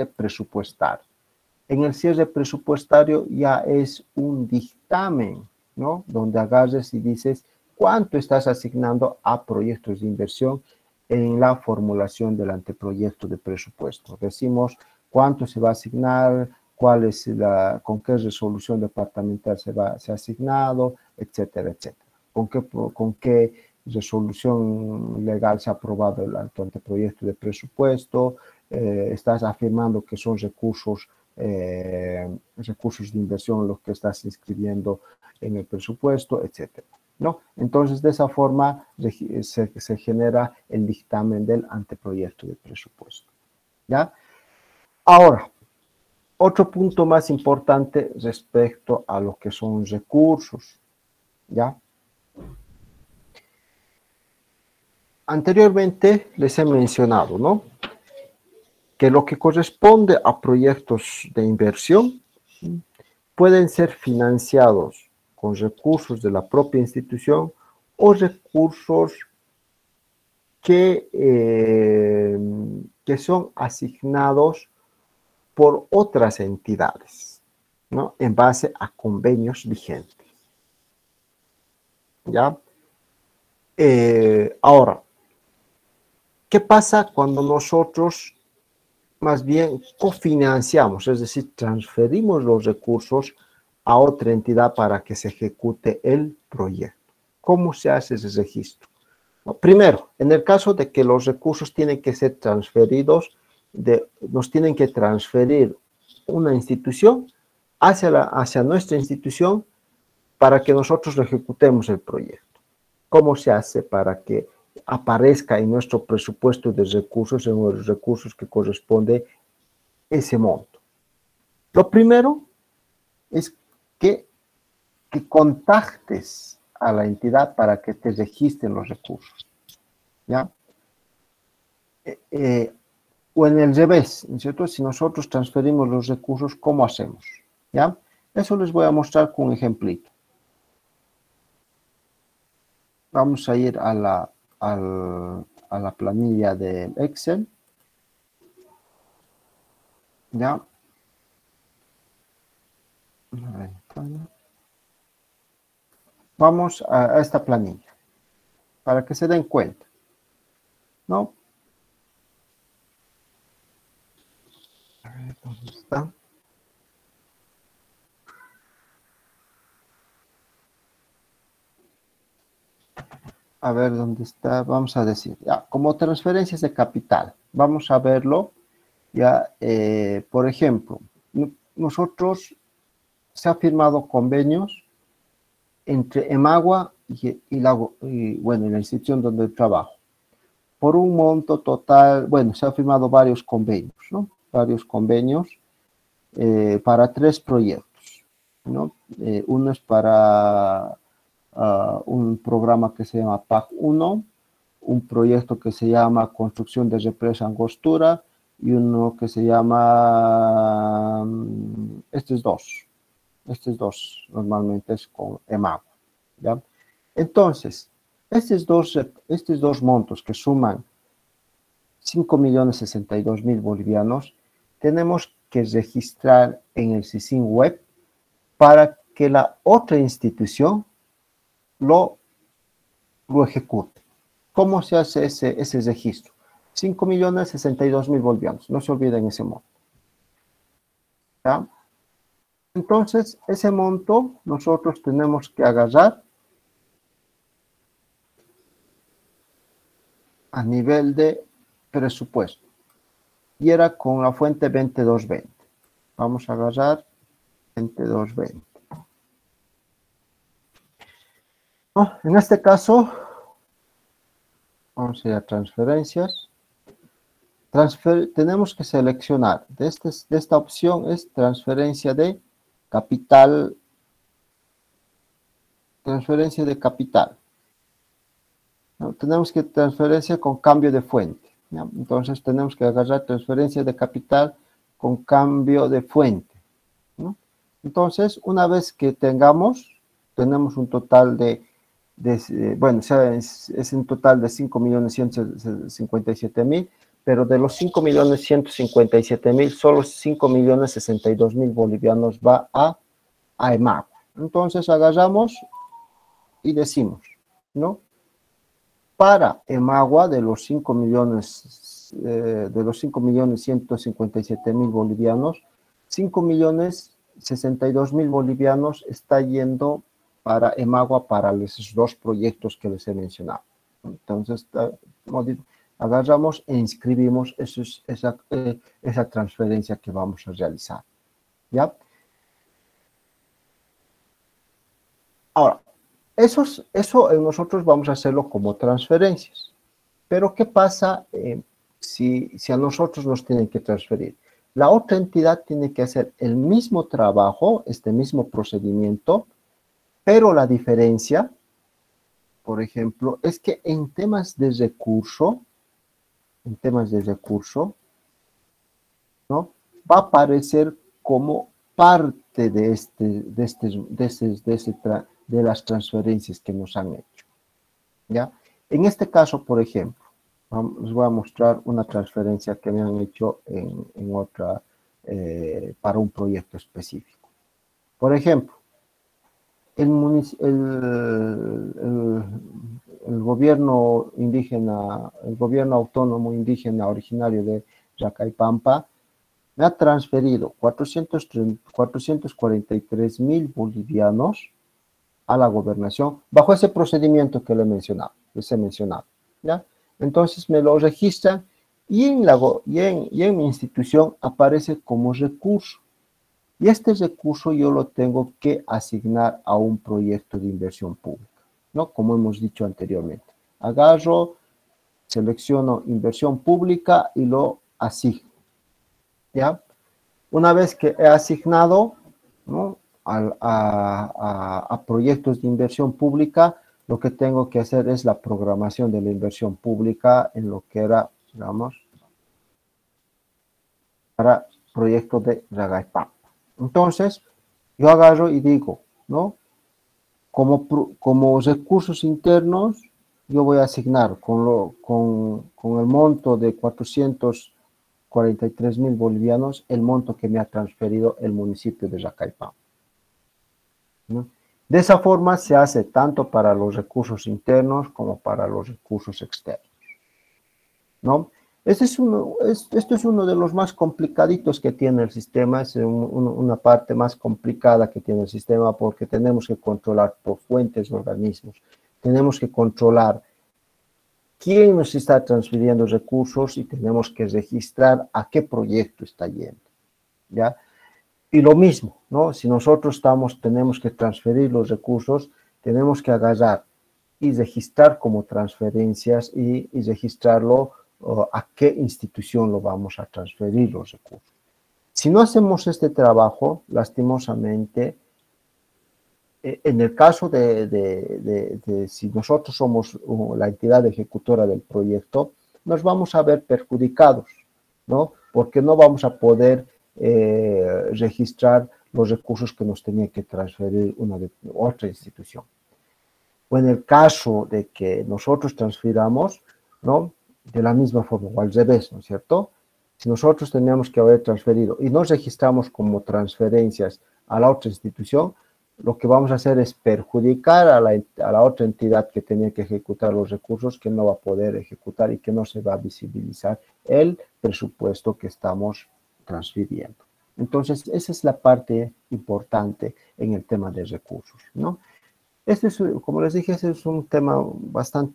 presupuestario. En el cierre presupuestario ya es un dictamen, ¿no? Donde agarres y dices cuánto estás asignando a proyectos de inversión en la formulación del anteproyecto de presupuesto. Decimos cuánto se va a asignar, con qué resolución departamental se ha asignado, etcétera, etcétera. Con qué resolución legal se ha aprobado el anteproyecto de presupuesto, estás afirmando que son recursos de inversión los que estás inscribiendo en el presupuesto, etcétera, ¿no? Entonces, de esa forma se genera el dictamen del anteproyecto de presupuesto, ¿ya? Ahora, otro punto más importante respecto a lo que son recursos, ¿ya? Anteriormente les he mencionado, ¿no?, que lo que corresponde a proyectos de inversión pueden ser financiados con recursos de la propia institución o recursos que son asignados por otras entidades, ¿no?, en base a convenios vigentes, ¿ya? Ahora, ¿qué pasa cuando nosotros más bien cofinanciamos, es decir, transferimos los recursos a otra entidad para que se ejecute el proyecto? ¿Cómo se hace ese registro? Primero, en el caso de que los recursos tienen que ser transferidos, nos tienen que transferir una institución hacia nuestra institución para que nosotros ejecutemos el proyecto. ¿Cómo se hace para que aparezca en nuestro presupuesto de recursos, en los recursos que corresponde ese monto? Lo primero es que contactes a la entidad para que te registren los recursos, ¿ya? O en el revés, ¿no es cierto? Si nosotros transferimos los recursos, ¿cómo hacemos? ¿Ya? Eso les voy a mostrar con un ejemplito. Vamos a ir a la planilla de Excel, ¿ya? Vamos a esta planilla, para que se den cuenta, ¿no? A ver, ¿dónde está? A ver, ¿dónde está? Vamos a decir, ya, como transferencias de capital, vamos a verlo, ya, por ejemplo, nosotros se ha firmado convenios entre Emagua y la institución donde trabajo, por un monto total, bueno, se han firmado varios convenios, ¿no? Varios convenios para 3 proyectos, ¿no? Uno es para un programa que se llama PAC 1, un proyecto que se llama Construcción de Represa Angostura y uno que se llama, estos dos normalmente es con Emagua, ¿ya? Entonces, estos dos montos que suman 5.062.000 bolivianos, tenemos que registrar en el SISIN web para que la otra institución lo ejecute. ¿Cómo se hace ese registro? 5.062.000 bolivianos, no se olviden ese monto, ¿ya? Entonces, ese monto nosotros tenemos que agarrar a nivel de presupuesto. Y era con la fuente 2220. Vamos a agarrar 2220. En este caso, vamos a ir a transferencias. Tenemos que seleccionar, de esta opción es transferencia de capital. Transferencia de capital. ¿No? Tenemos que transferencia con cambio de fuente, ¿ya? Entonces tenemos que agarrar transferencia de capital con cambio de fuente, ¿no? Entonces, una vez que tenemos un total bueno, es un total de 5.157.000, pero de los 5.157.000, solo 5.062.000 bolivianos va a Emagua. Entonces agarramos y decimos, ¿no? Para Emagua, de los 5.157.000 bolivianos, 5.062.000 bolivianos está yendo para Emagua para esos 2 proyectos que les he mencionado. Entonces, agarramos e inscribimos esa transferencia que vamos a realizar, ¿ya? Ahora, eso nosotros vamos a hacerlo como transferencias. Pero, ¿qué pasa si a nosotros nos tienen que transferir? La otra entidad tiene que hacer el mismo trabajo, este mismo procedimiento, pero la diferencia, por ejemplo, es que en temas de recurso, ¿no? Va a aparecer como parte de las transferencias que nos han hecho, ¿ya? En este caso, por ejemplo, les voy a mostrar una transferencia que me han hecho para un proyecto específico. Por ejemplo, el gobierno indígena, el gobierno autónomo indígena originario de Yacaipampa me ha transferido 443,000 bolivianos a la gobernación bajo ese procedimiento que les he mencionado, ¿ya? Entonces me lo registran y en mi institución aparece como recurso. Y este recurso yo lo tengo que asignar a un proyecto de inversión pública, ¿no? Como hemos dicho anteriormente. Agarro, selecciono inversión pública y lo asigno, ¿ya? Una vez que he asignado, ¿no?, a proyectos de inversión pública, lo que tengo que hacer es la programación de la inversión pública en lo que era, digamos, para proyectos de Ragaipampa. Entonces, yo agarro y digo, ¿no? Como recursos internos, yo voy a asignar con el monto de 443,000 bolivianos, el monto que me ha transferido el municipio de Yacaipampa, ¿no? De esa forma se hace tanto para los recursos internos como para los recursos externos, ¿no? Esto es uno de los más complicaditos que tiene el sistema, es una parte más complicada que tiene el sistema porque tenemos que controlar por fuentes de organismos, tenemos que controlar quién nos está transfiriendo recursos y tenemos que registrar a qué proyecto está yendo, ¿ya? Y lo mismo, ¿no? Si nosotros tenemos que transferir los recursos, tenemos que agarrar y registrar como transferencias y registrarlo a qué institución lo vamos a transferir los recursos. Si no hacemos este trabajo, lastimosamente, en el caso de si nosotros somos la entidad ejecutora del proyecto, nos vamos a ver perjudicados, ¿no? Porque no vamos a poder registrar los recursos que nos tenía que transferir otra institución. O en el caso de que nosotros transfiramos, ¿no?, de la misma forma, o al revés, ¿no es cierto? Si nosotros teníamos que haber transferido y nos registramos como transferencias a la otra institución, lo que vamos a hacer es perjudicar a la otra entidad que tenía que ejecutar los recursos, que no va a poder ejecutar y que no se va a visibilizar el presupuesto que estamos transfiriendo. Entonces, esa es la parte importante en el tema de recursos, ¿no? Como les dije, este es un tema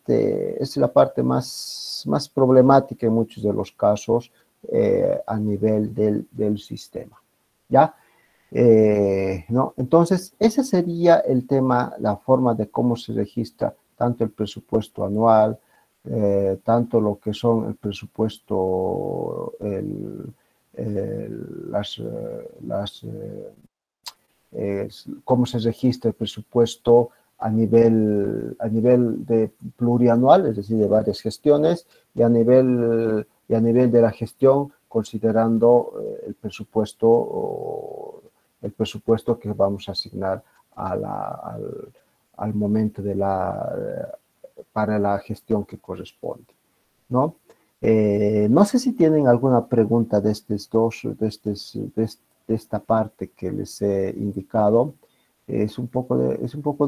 es la parte más problemática en muchos de los casos a nivel del sistema, ¿ya? ¿No? Entonces, ese sería el tema, la forma de cómo se registra tanto el presupuesto anual, tanto lo que son el presupuesto, cómo se registra el presupuesto a nivel de plurianual, es decir, de varias gestiones, y a nivel de la gestión, considerando el presupuesto que vamos a asignar al momento para la gestión que corresponde, ¿no? No sé si tienen alguna pregunta de esta parte que les he indicado. Es un poco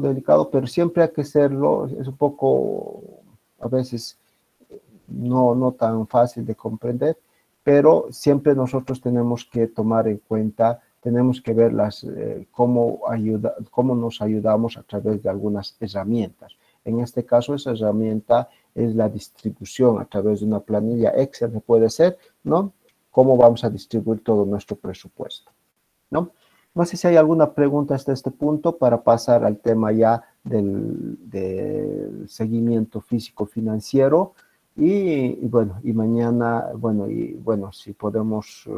delicado, pero siempre hay que hacerlo. Es un poco, a veces, no tan fácil de comprender, pero siempre nosotros tenemos que tomar en cuenta, tenemos que ver cómo nos ayudamos a través de algunas herramientas. En este caso, esa herramienta es la distribución a través de una planilla Excel, que puede ser, ¿no? Cómo vamos a distribuir todo nuestro presupuesto, ¿no? No sé si hay alguna pregunta hasta este punto para pasar al tema ya del seguimiento físico-financiero. Bueno, y mañana, bueno, si podemos,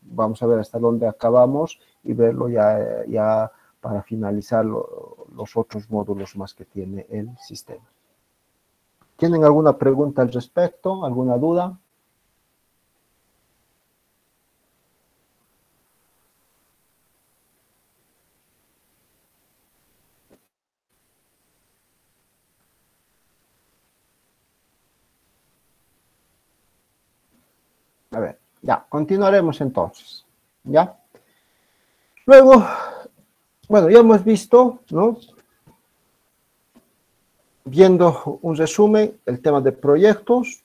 vamos a ver hasta dónde acabamos y verlo ya para finalizar los otros módulos más que tiene el sistema. ¿Tienen alguna pregunta al respecto? ¿Alguna duda? A ver, ya, continuaremos entonces, ¿ya? Luego, bueno, ya hemos visto, ¿no? Viendo un resumen, el tema de proyectos,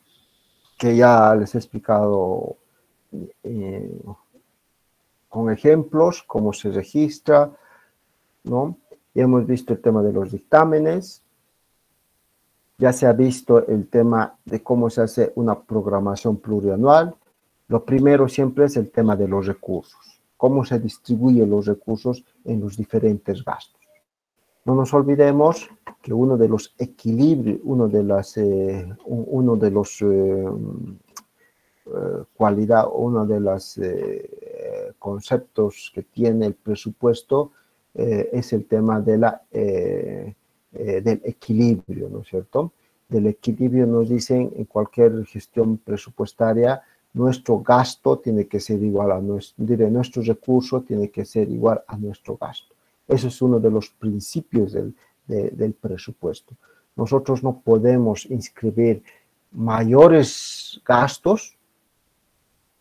que ya les he explicado con ejemplos, cómo se registra, ¿no? Ya hemos visto el tema de los dictámenes, ya se ha visto el tema de cómo se hace una programación plurianual. Lo primero siempre es el tema de los recursos, cómo se distribuyen los recursos en los diferentes gastos. No nos olvidemos que uno de los equilibrios, uno de los conceptos que tiene el presupuesto es el tema de del equilibrio, ¿no es cierto? Del equilibrio nos dicen en cualquier gestión presupuestaria, nuestro gasto tiene que ser igual a nuestro recurso tiene que ser igual a nuestro gasto. Eso es uno de los principios del presupuesto. Nosotros no podemos inscribir mayores gastos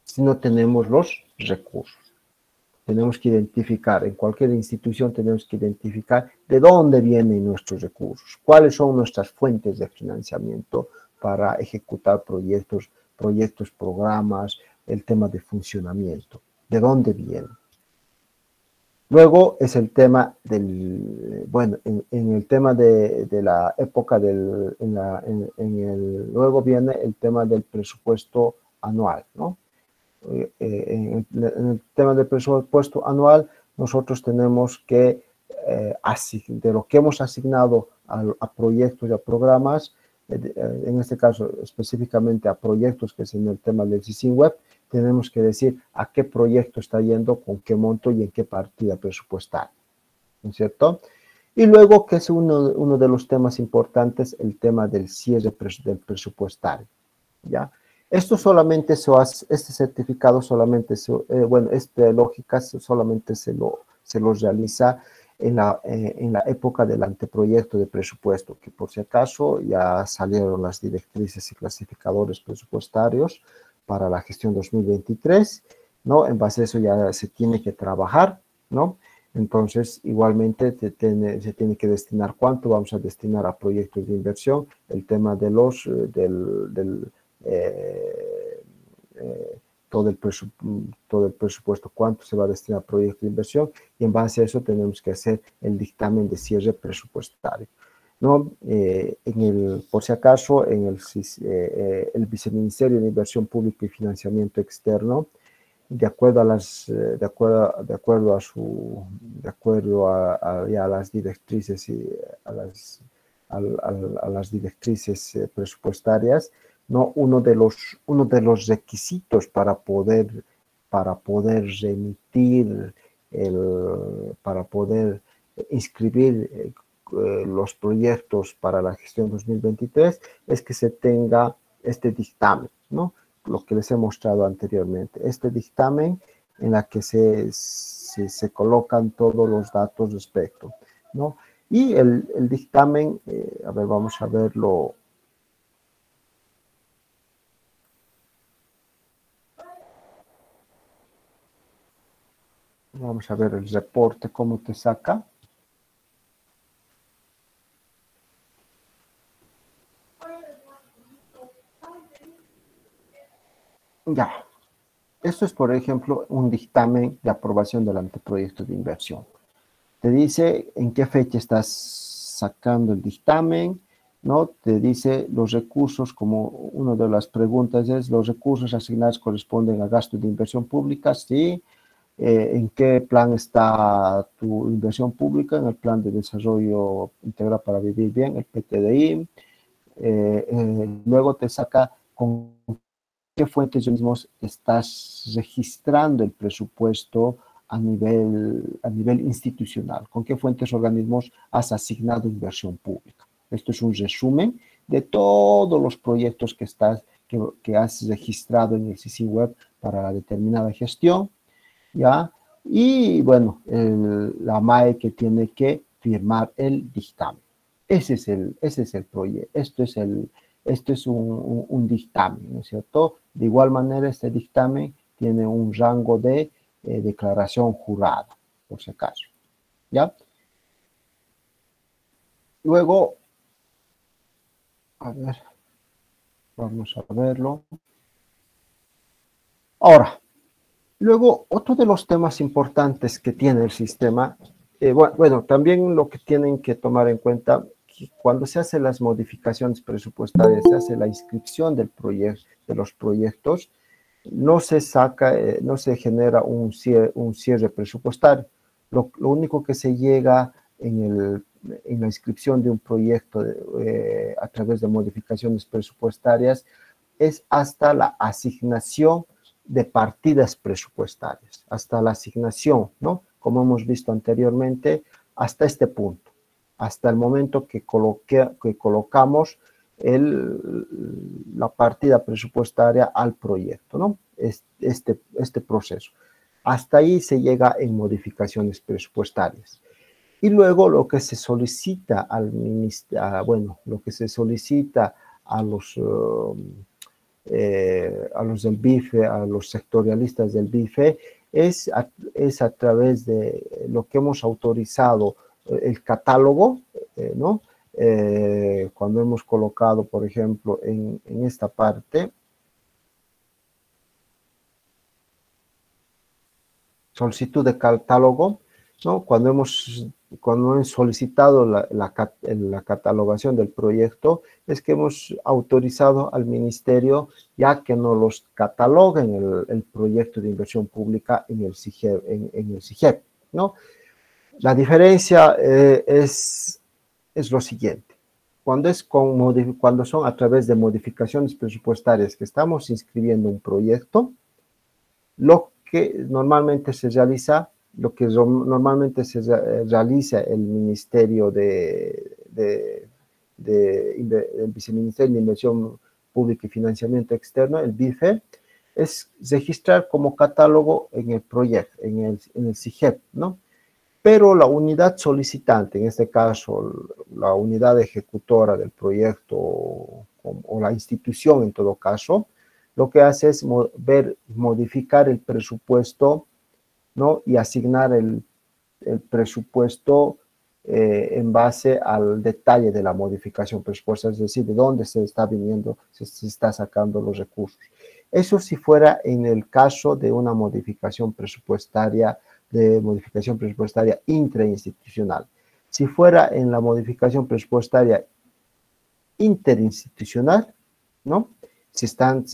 si no tenemos los recursos. Tenemos que identificar, en cualquier institución tenemos que identificar de dónde vienen nuestros recursos, cuáles son nuestras fuentes de financiamiento para ejecutar proyectos, programas, el tema de funcionamiento, de dónde vienen. Luego es el tema bueno, en el tema de la época luego viene el tema del presupuesto anual, ¿no? En el tema del presupuesto anual, nosotros tenemos que, de lo que hemos asignado a proyectos y a programas, en este caso específicamente a proyectos, que es en el tema del SISIN Web, tenemos que decir a qué proyecto está yendo, con qué monto y en qué partida presupuestaria, ¿no es cierto? Y luego, que es uno de los temas importantes, el tema del cierre del presupuestario, ¿ya? Esto solamente este certificado solamente, bueno, esta lógica solamente se lo realiza en la época del anteproyecto de presupuesto, que por si acaso ya salieron las directrices y clasificadores presupuestarios para la gestión 2023, ¿no? En base a eso ya se tiene que trabajar, ¿no? Entonces, igualmente se tiene que destinar cuánto vamos a destinar a proyectos de inversión, el tema de todo el presupuesto, cuánto se va a destinar a proyectos de inversión, y en base a eso tenemos que hacer el dictamen de cierre presupuestario, ¿no? Por si acaso, en el Viceministerio de Inversión Pública y Financiamiento Externo, de acuerdo a las directrices y a las directrices presupuestarias, ¿no? Uno de los requisitos para poder remitir, para poder inscribir los proyectos para la gestión 2023, es que se tenga este dictamen, ¿no? Lo que les he mostrado anteriormente, este dictamen en la que se colocan todos los datos respecto, ¿no? Y el dictamen, a ver, vamos a verlo. Vamos a ver el reporte, cómo te saca. Ya. Esto es, por ejemplo, un dictamen de aprobación del anteproyecto de inversión. Te dice en qué fecha estás sacando el dictamen, ¿no? Te dice los recursos, como una de las preguntas es, ¿los recursos asignados corresponden a gasto de inversión pública? Sí. ¿En qué plan está tu inversión pública? En el Plan de Desarrollo Integral para Vivir Bien, el PTDI. Luego te saca con qué fuentes mismos estás registrando el presupuesto a nivel institucional, con qué fuentes organismos has asignado inversión pública. Esto es un resumen de todos los proyectos que has registrado en el CICI Web para la determinada gestión, ¿ya? Y bueno, la MAE que tiene que firmar el dictamen. Ese es el proyecto, esto es un dictamen, ¿no es cierto? De igual manera, este dictamen tiene un rango de declaración jurada, por si acaso, ¿ya? Luego, a ver, vamos a verlo. Ahora, luego, otro de los temas importantes que tiene el sistema, bueno, también lo que tienen que tomar en cuenta, que cuando se hacen las modificaciones presupuestarias, se hace la inscripción de los proyectos, no se saca, no se genera un cierre presupuestario. Lo único que se llega en la inscripción de un proyecto a través de modificaciones presupuestarias es hasta la asignación de partidas presupuestarias, hasta la asignación, ¿no? Como hemos visto anteriormente, hasta este punto, hasta el momento que colocamos la partida presupuestaria al proyecto, ¿no? Este proceso. Hasta ahí se llega en modificaciones presupuestarias. Y luego lo que se solicita al ministerio, bueno, lo que se solicita a los del BIFE, a los sectorialistas del BIFE, es a través de lo que hemos autorizado, el catálogo, ¿no? Cuando hemos colocado, por ejemplo, en esta parte, solicitud de catálogo, ¿no? Cuando hemos solicitado la catalogación del proyecto, es que hemos autorizado al ministerio ya que nos los cataloguen el proyecto de inversión pública en el CIGEP, ¿no? La diferencia es lo siguiente. Cuando son a través de modificaciones presupuestarias que estamos inscribiendo un proyecto, lo que normalmente se realiza el Ministerio del Viceministerio de Inversión Pública y Financiamiento Externo, el BIFE, es registrar como catálogo en el proyecto, en el CIGEP, ¿no? Pero la unidad solicitante, en este caso la unidad ejecutora del proyecto o la institución en todo caso, lo que hace es modificar el presupuesto, ¿no? Y asignar el presupuesto en base al detalle de la modificación presupuestaria, es decir, de dónde se está viniendo, se está sacando los recursos. Eso si fuera en el caso de una modificación presupuestaria intrainstitucional. Si fuera en la modificación presupuestaria interinstitucional, ¿no? Si están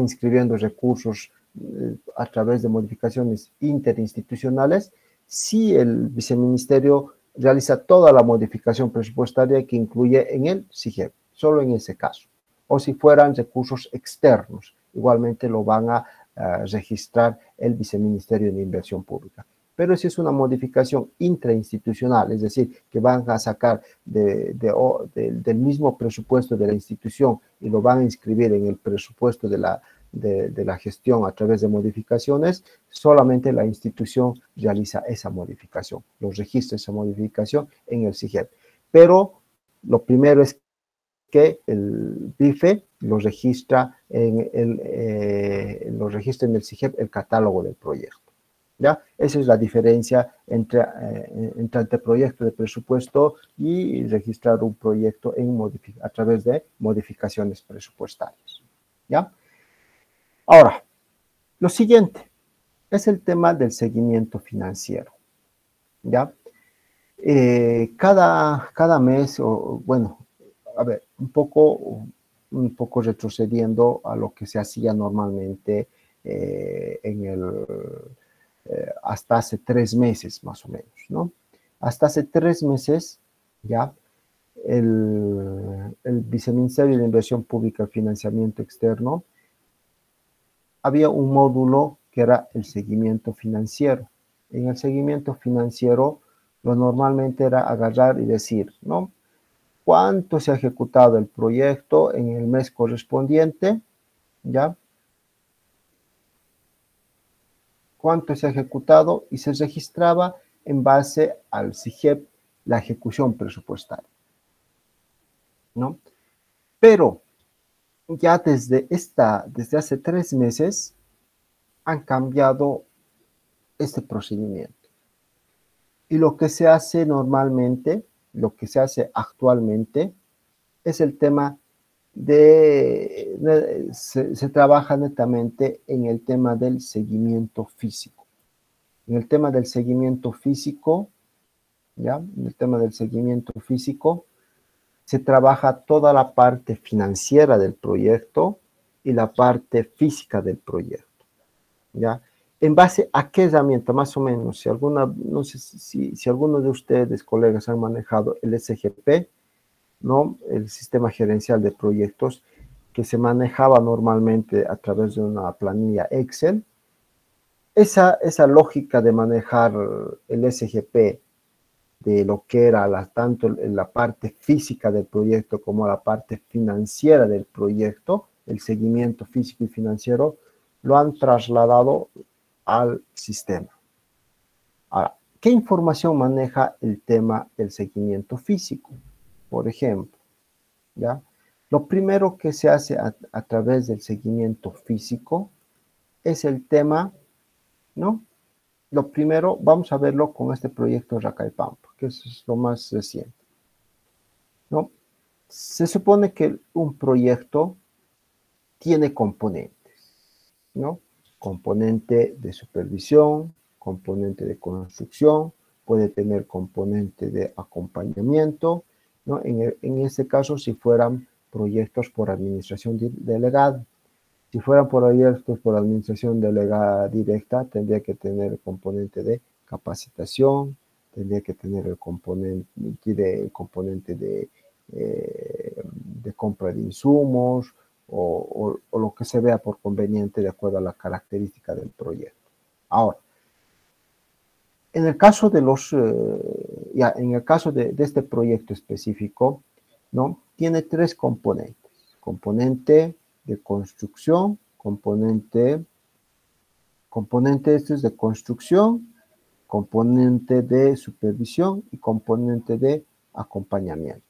inscribiendo recursos a través de modificaciones interinstitucionales, si el viceministerio realiza toda la modificación presupuestaria que incluye en el CIGEP, solo en ese caso. O si fueran recursos externos, igualmente lo van a registrar el viceministerio de Inversión Pública. Pero si es una modificación intrainstitucional, es decir, que van a sacar del mismo presupuesto de la institución y lo van a inscribir en el presupuesto de la gestión a través de modificaciones, solamente la institución realiza esa modificación, los registra esa modificación en el CIGEP. Pero lo primero es que el BIFE lo registra en el CIGEP el catálogo del proyecto. ¿Ya? Esa es la diferencia entre anteproyecto de presupuesto y registrar un proyecto a través de modificaciones presupuestarias. ¿Ya? Ahora, lo siguiente es el tema del seguimiento financiero. ¿Ya? Cada mes, o bueno, a ver, un poco retrocediendo a lo que se hacía normalmente hasta hace 3 meses más o menos, ¿no? Hasta hace 3 meses ya el Viceministerio de Inversión Pública y Financiamiento Externo había un módulo que era el seguimiento financiero. En el seguimiento financiero lo normalmente era agarrar y decir, ¿no? ¿Cuánto se ha ejecutado el proyecto en el mes correspondiente? ¿Ya? ¿Cuánto se ha ejecutado? Y se registraba en base al SIGEP la ejecución presupuestaria, ¿no? Pero ya desde hace 3 meses han cambiado este procedimiento. Y lo que se hace normalmente, lo que se hace actualmente, es el tema se trabaja netamente en el tema del seguimiento físico. En el tema del seguimiento físico, ¿ya? En el tema del seguimiento físico, se trabaja toda la parte financiera del proyecto y la parte física del proyecto, ¿ya? ¿En base a qué herramienta? Más o menos, no sé si alguno de ustedes, colegas, han manejado el SGP, ¿no? El sistema gerencial de proyectos, que se manejaba normalmente a través de una planilla Excel. Esa lógica de manejar el SGP, de lo que era tanto la parte física del proyecto como la parte financiera del proyecto, el seguimiento físico y financiero, lo han trasladado al sistema. Ahora, ¿qué información maneja el tema del seguimiento físico? Por ejemplo, ¿ya? Lo primero que se hace a través del seguimiento físico es el tema, ¿no? Lo primero, vamos a verlo con este proyecto Racaipampa, que es lo más reciente, ¿no? Se supone que un proyecto tiene componentes, ¿no? Componente de supervisión, componente de construcción, puede tener componente de acompañamiento, ¿no? En este caso, si fueran proyectos por administración delegada. Si fueran proyectos por administración delegada directa, tendría que tener el componente de capacitación, tendría que tener el componente de compra de insumos o lo que se vea por conveniente de acuerdo a la característica del proyecto. Ahora, en el caso de este proyecto específico, ¿no? Tiene 3 componentes. Componente de construcción, componente este es de construcción, componente de supervisión y componente de acompañamiento.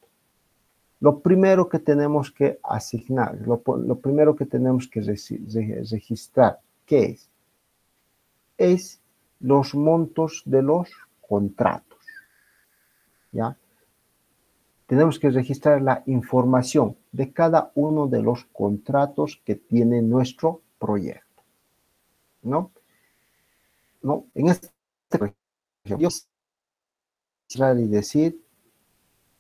Lo primero que tenemos que asignar, lo primero que tenemos que registrar, ¿qué es? Es los montos de los contratos, ¿ya? Tenemos que registrar la información de cada uno de los contratos que tiene nuestro proyecto, ¿no? En este proyecto, yo quisiera decir,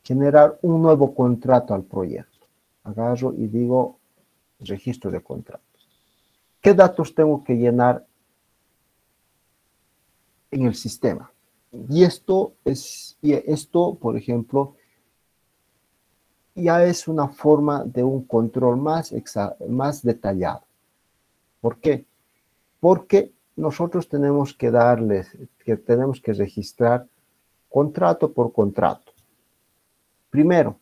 generar un nuevo contrato al proyecto. Agarro y digo, registro de contratos. ¿Qué datos tengo que llenar en el sistema? Y esto, por ejemplo, ya es una forma de un control más detallado. ¿Por qué? Porque nosotros tenemos que registrar contrato por contrato. Primero,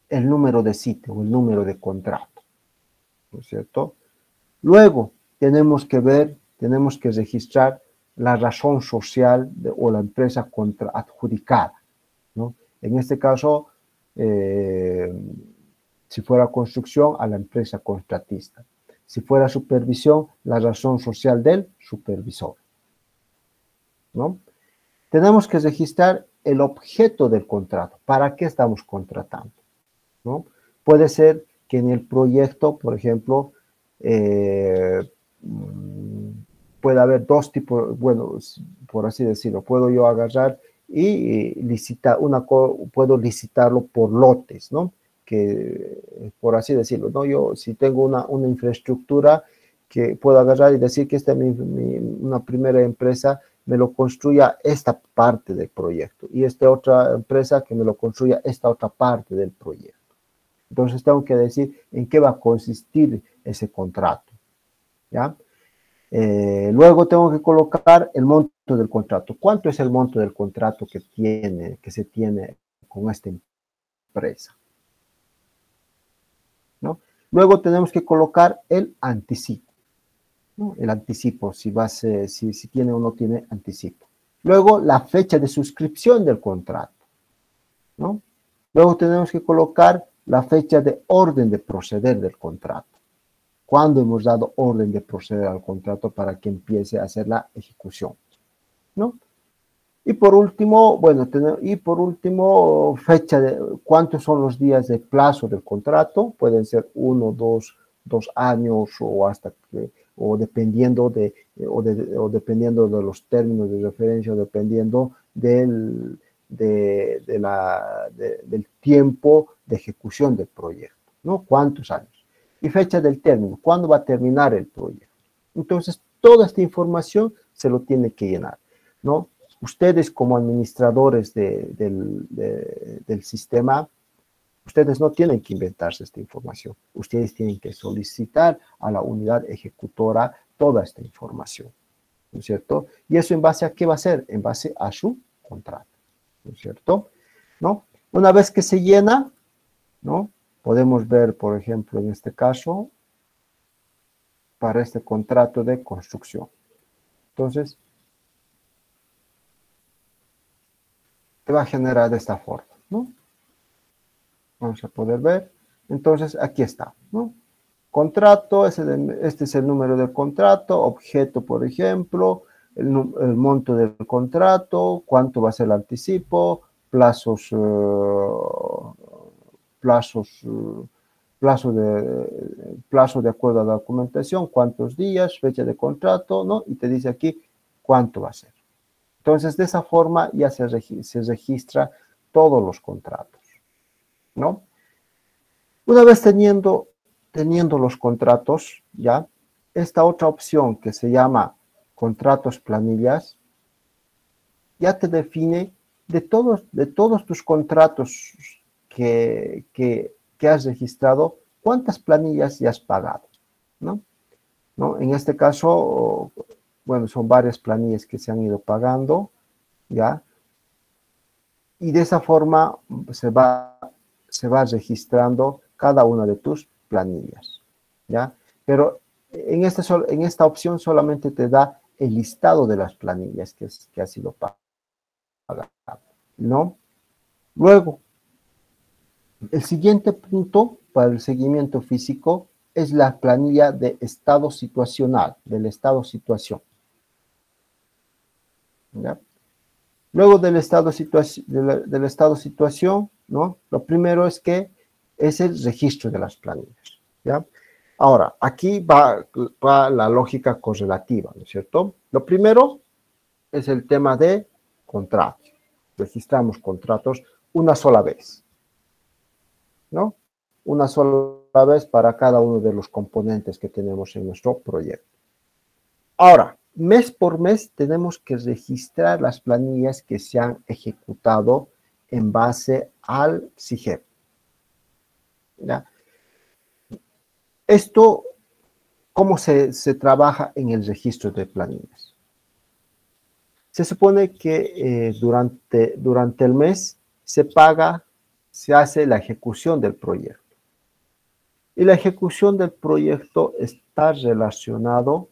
el número de sitio o el número de contrato, ¿no es cierto? Luego, tenemos que registrar la razón social o la empresa adjudicada, ¿no? En este caso, si fuera construcción, a la empresa contratista. Si fuera supervisión, la razón social del supervisor, ¿no? Tenemos que registrar el objeto del contrato. ¿Para qué estamos contratando? ¿No? Puede ser que en el proyecto, por ejemplo, puede haber 2 tipos, bueno, por así decirlo, puedo yo agarrar y puedo licitarlo por lotes, ¿no? por así decirlo, ¿no? Yo si tengo una infraestructura que puedo agarrar y decir que esta es una primera empresa me lo construya esta parte del proyecto y esta otra empresa que me lo construya esta otra parte del proyecto. Entonces tengo que decir en qué va a consistir ese contrato, ¿ya? Luego tengo que colocar el monto del contrato. ¿Cuánto es el monto del contrato que se tiene con esta empresa? ¿No? Luego tenemos que colocar el anticipo, ¿no? El anticipo, si tiene o no tiene anticipo. Luego la fecha de suscripción del contrato, ¿no? Luego tenemos que colocar la fecha de orden de proceder del contrato. ¿Cuándo hemos dado orden de proceder al contrato para que empiece a hacer la ejecución? ¿No? Y por último, fecha de cuántos son los días de plazo del contrato. Pueden ser 1, 2 años o dependiendo de los términos de referencia, o dependiendo del tiempo de ejecución del proyecto, ¿no? ¿Cuántos años? Y fecha del término, ¿cuándo va a terminar el proyecto? Entonces, toda esta información se lo tiene que llenar, ¿no? Ustedes como administradores del sistema, ustedes no tienen que inventarse esta información. Ustedes tienen que solicitar a la unidad ejecutora toda esta información, ¿no es cierto? ¿Y eso en base a qué va a ser? En base a su contrato, ¿no es cierto? ¿No? Una vez que se llena, ¿no? Podemos ver, por ejemplo, en este caso, para este contrato de construcción. Entonces, te va a generar de esta forma, ¿no? Vamos a poder ver. Entonces, aquí está, ¿no? Contrato, este es el número del contrato, objeto, por ejemplo, el monto del contrato, cuánto va a ser el anticipo, plazos, plazo de acuerdo a la documentación, cuántos días, fecha de contrato, ¿no? Y te dice aquí cuánto va a ser. Entonces, de esa forma ya se registra todos los contratos, ¿no? Una vez teniendo los contratos, ¿ya? Esta otra opción que se llama contratos planillas, ya te define de todos tus contratos que has registrado, cuántas planillas ya has pagado, ¿no? En este caso, bueno, son varias planillas que se han ido pagando, ¿ya? Y de esa forma se va registrando cada una de tus planillas, ¿ya? Pero en esta opción solamente te da el listado de las planillas que ha sido pagado, ¿no? Luego, el siguiente punto para el seguimiento físico es la planilla de estado situacional, del estado situación, ¿ya? Luego del estado situación, ¿no? Lo primero es el registro de las planillas, ¿ya? Ahora, aquí va la lógica correlativa, ¿no es cierto? Lo primero es el tema de contratos. Registramos contratos una sola vez, ¿no? Una sola vez para cada uno de los componentes que tenemos en nuestro proyecto. Ahora, mes por mes tenemos que registrar las planillas que se han ejecutado en base al SIGEP, ¿ya? Esto, ¿cómo se trabaja en el registro de planillas? Se supone que durante el mes se hace la ejecución del proyecto. Y la ejecución del proyecto está relacionado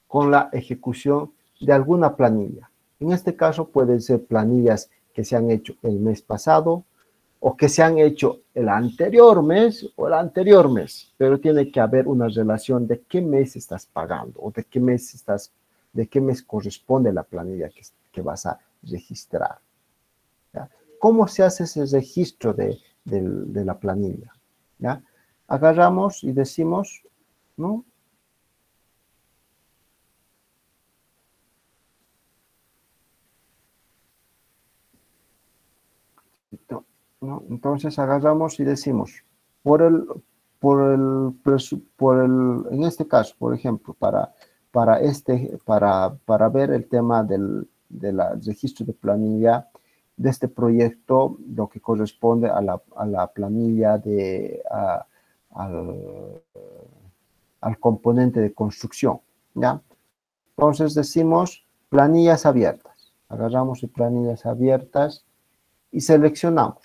con la ejecución de alguna planilla. En este caso pueden ser planillas que se han hecho el mes pasado o que se han hecho el anterior mes o el anterior mes, pero tiene que haber una relación de qué mes estás pagando o de qué mes corresponde la planilla que vas a registrar, ¿ya? ¿Cómo se hace ese registro de la planilla? ¿Ya? Agarramos y decimos, ¿no? ¿no? Entonces agarramos y decimos, por el, en este caso, por ejemplo, para ver el tema del registro de planilla de este proyecto, lo que corresponde a la planilla al componente de construcción, ¿ya? Entonces decimos planillas abiertas. Agarramos planillas abiertas y seleccionamos.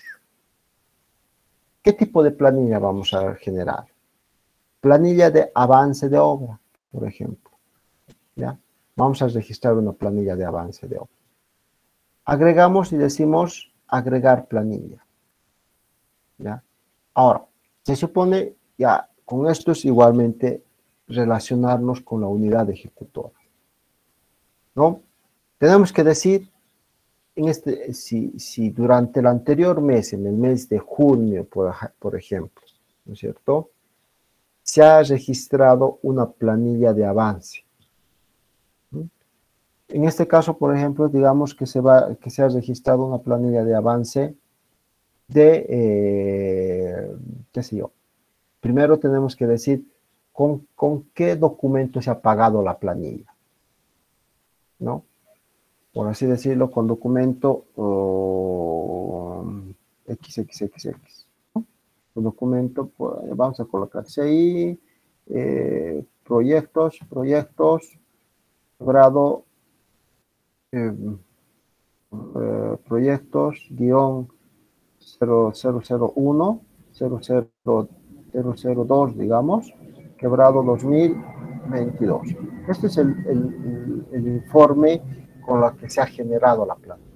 ¿Qué tipo de planilla vamos a generar? Planilla de avance de obra, por ejemplo, ¿ya? Vamos a registrar una planilla de avance de obra. Agregamos y decimos agregar planilla, ¿ya? Ahora, se supone, ya, con esto es igualmente relacionarnos con la unidad ejecutora, ¿no? Tenemos que decir, si durante el anterior mes, en el mes de junio, por ejemplo, ¿no es cierto?, se ha registrado una planilla de avance. ¿Sí? En este caso, por ejemplo, digamos que se ha registrado una planilla de avance de, qué sé yo. Primero tenemos que decir con qué documento se ha pagado la planilla, ¿no? Por así decirlo, con documento XXXX. ¿No? Un documento, pues, vamos a colocarse ahí, proyectos, grado, proyectos, guión 0001, 002, digamos, quebrado 2022. Este es el informe con el que se ha generado la planilla.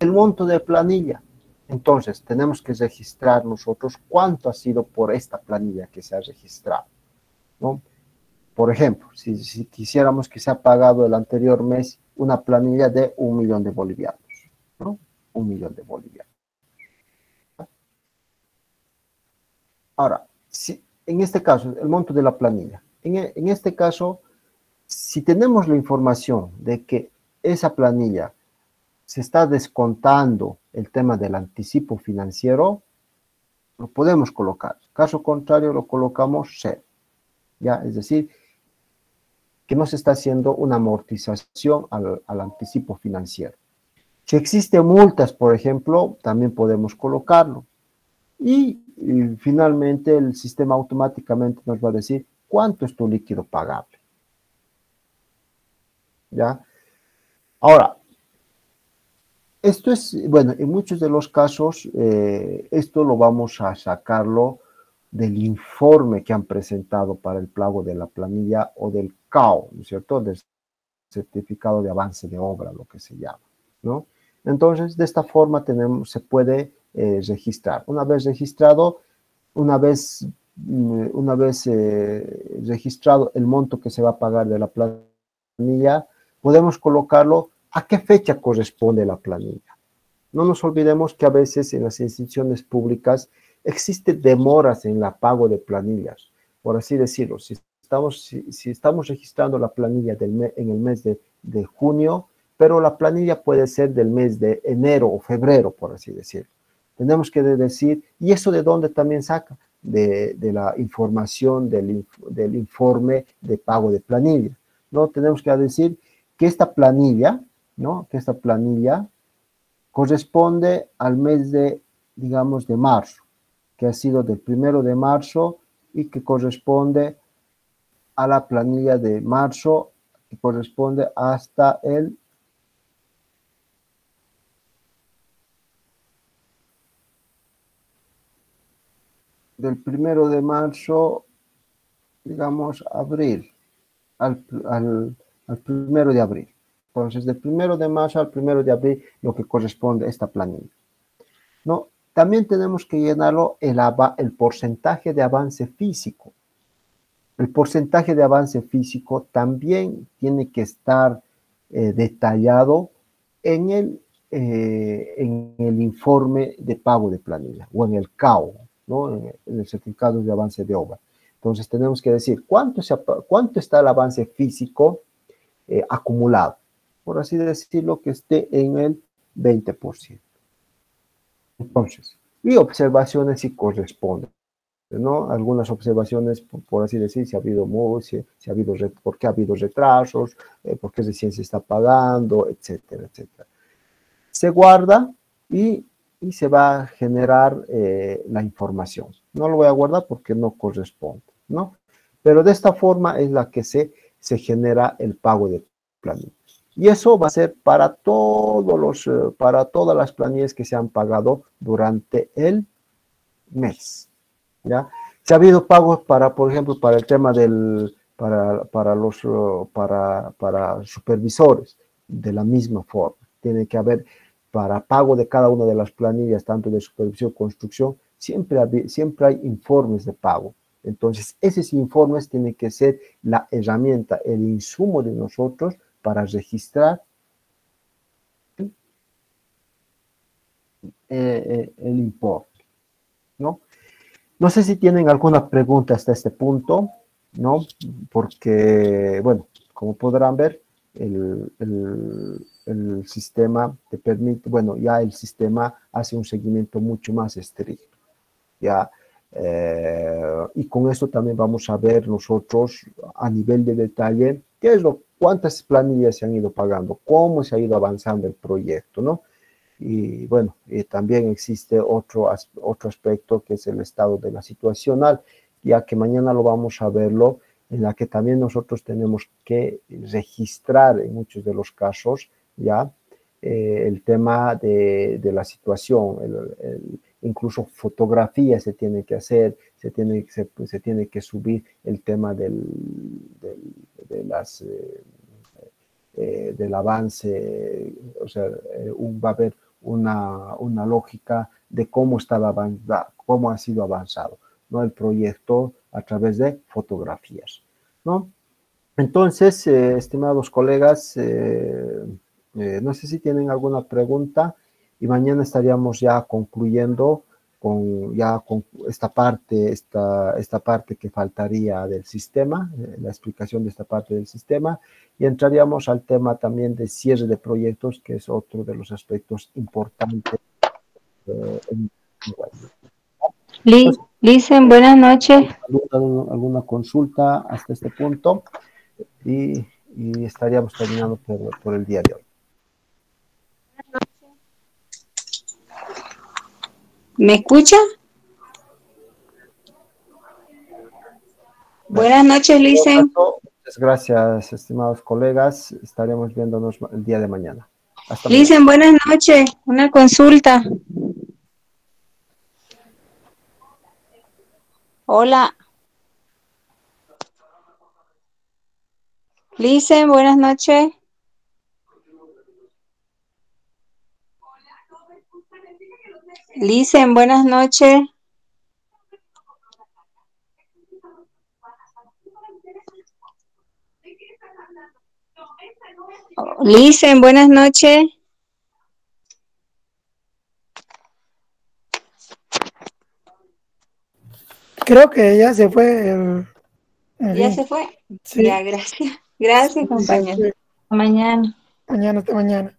El monto de planilla. Entonces, tenemos que registrar nosotros cuánto ha sido por esta planilla que se ha registrado, ¿no? Por ejemplo, si quisiéramos que se ha pagado el anterior mes una planilla de 1 millón de bolivianos, ¿no? 1 millón de bolivianos. Ahora, en este caso, el monto de la planilla. En este caso, si tenemos la información de que esa planilla se está descontando el tema del anticipo financiero, lo podemos colocar. Caso contrario, lo colocamos cero. ¿Ya? Es decir, que no se está haciendo una amortización al anticipo financiero. Si existen multas, por ejemplo, también podemos colocarlo. Y finalmente el sistema automáticamente nos va a decir cuánto es tu líquido pagable. ¿Ya? Ahora, esto es, bueno, en muchos de los casos, esto lo vamos a sacarlo del informe que han presentado para el pago de la planilla o del CAO, ¿no es cierto?, del certificado de avance de obra, lo que se llama, ¿no? Entonces, de esta forma se puede registrar. Una vez registrado, una vez registrado el monto que se va a pagar de la planilla, podemos colocarlo a qué fecha corresponde la planilla. No nos olvidemos que a veces en las instituciones públicas existen demoras en el pago de planillas, por así decirlo. Si estamos registrando la planilla en el mes de junio, pero la planilla puede ser del mes de enero o febrero, por así decirlo. Tenemos que decir, ¿y eso de dónde también saca? De la información del informe de pago de planilla, ¿no? Tenemos que decir que esta planilla, ¿no?, que esta planilla corresponde al mes de, digamos, de marzo, que ha sido del 1 de marzo y que corresponde a la planilla de marzo, que corresponde hasta el del 1 de marzo, digamos, abril, al 1 de abril. Entonces, del 1 de marzo al 1 de abril, lo que corresponde a esta planilla, ¿no? También tenemos que llenarlo el porcentaje de avance físico. El porcentaje de avance físico también tiene que estar detallado en el informe de pago de planilla o en el CAO, ¿no?, en el certificado de avance de obra. Entonces tenemos que decir cuánto está el avance físico acumulado, por así decirlo, que esté en el 20%. Entonces, y observaciones si corresponden, ¿no? Algunas observaciones, por así decir, si ha habido, si ha habido, por qué ha habido retrasos, por qué recién se está pagando, etcétera, etcétera. Se guarda y se va a generar la información. No lo voy a guardar porque no corresponde, ¿no? Pero de esta forma es la que se genera el pago de planillas. Y eso va a ser para para todas las planillas que se han pagado durante el mes, ¿ya? Si ha habido pagos para, por ejemplo, para el tema para supervisores, de la misma forma. Tiene que haber, para pago de cada una de las planillas, tanto de supervisión como construcción, siempre hay informes de pago. Entonces, esos informes tienen que ser la herramienta, el insumo de nosotros para registrar el importe, ¿no? No sé si tienen alguna pregunta hasta este punto, ¿no? Porque, bueno, como podrán ver, el sistema te permite, bueno, ya el sistema hace un seguimiento mucho más estricto, ¿ya? Y con esto también vamos a ver nosotros a nivel de detalle cuántas planillas se han ido pagando, cómo se ha ido avanzando el proyecto, ¿no? Y bueno, también existe otro aspecto que es el estado de la situacional, ya que mañana lo vamos a verlo, en la que también nosotros tenemos que registrar en muchos de los casos, ya, el tema de la situación, incluso fotografías se tienen que hacer, se tiene que subir el tema del avance, o sea, va a haber una lógica de cómo cómo ha sido avanzado, ¿no? El proyecto a través de fotografías, ¿no? Entonces, estimados colegas, no sé si tienen alguna pregunta y mañana estaríamos ya concluyendo con esta parte que faltaría del sistema, la explicación de esta parte del sistema, y entraríamos al tema también de cierre de proyectos, que es otro de los aspectos importantes. Licen, buenas noches. ¿Alguna consulta hasta este punto? Y estaríamos terminando por el día de hoy. ¿Me escucha? Buenas noches, Licen. Muchas gracias, estimados colegas. Estaremos viéndonos el día de mañana. Hasta Licen, buenas noches. Una consulta. Hola. Licen, buenas noches. Licen, buenas noches. Licen, buenas noches. Creo que ya se fue. ¿Ya se fue? Sí. Ya, gracias. Gracias, Sí, compañero. Hasta mañana. Hasta mañana.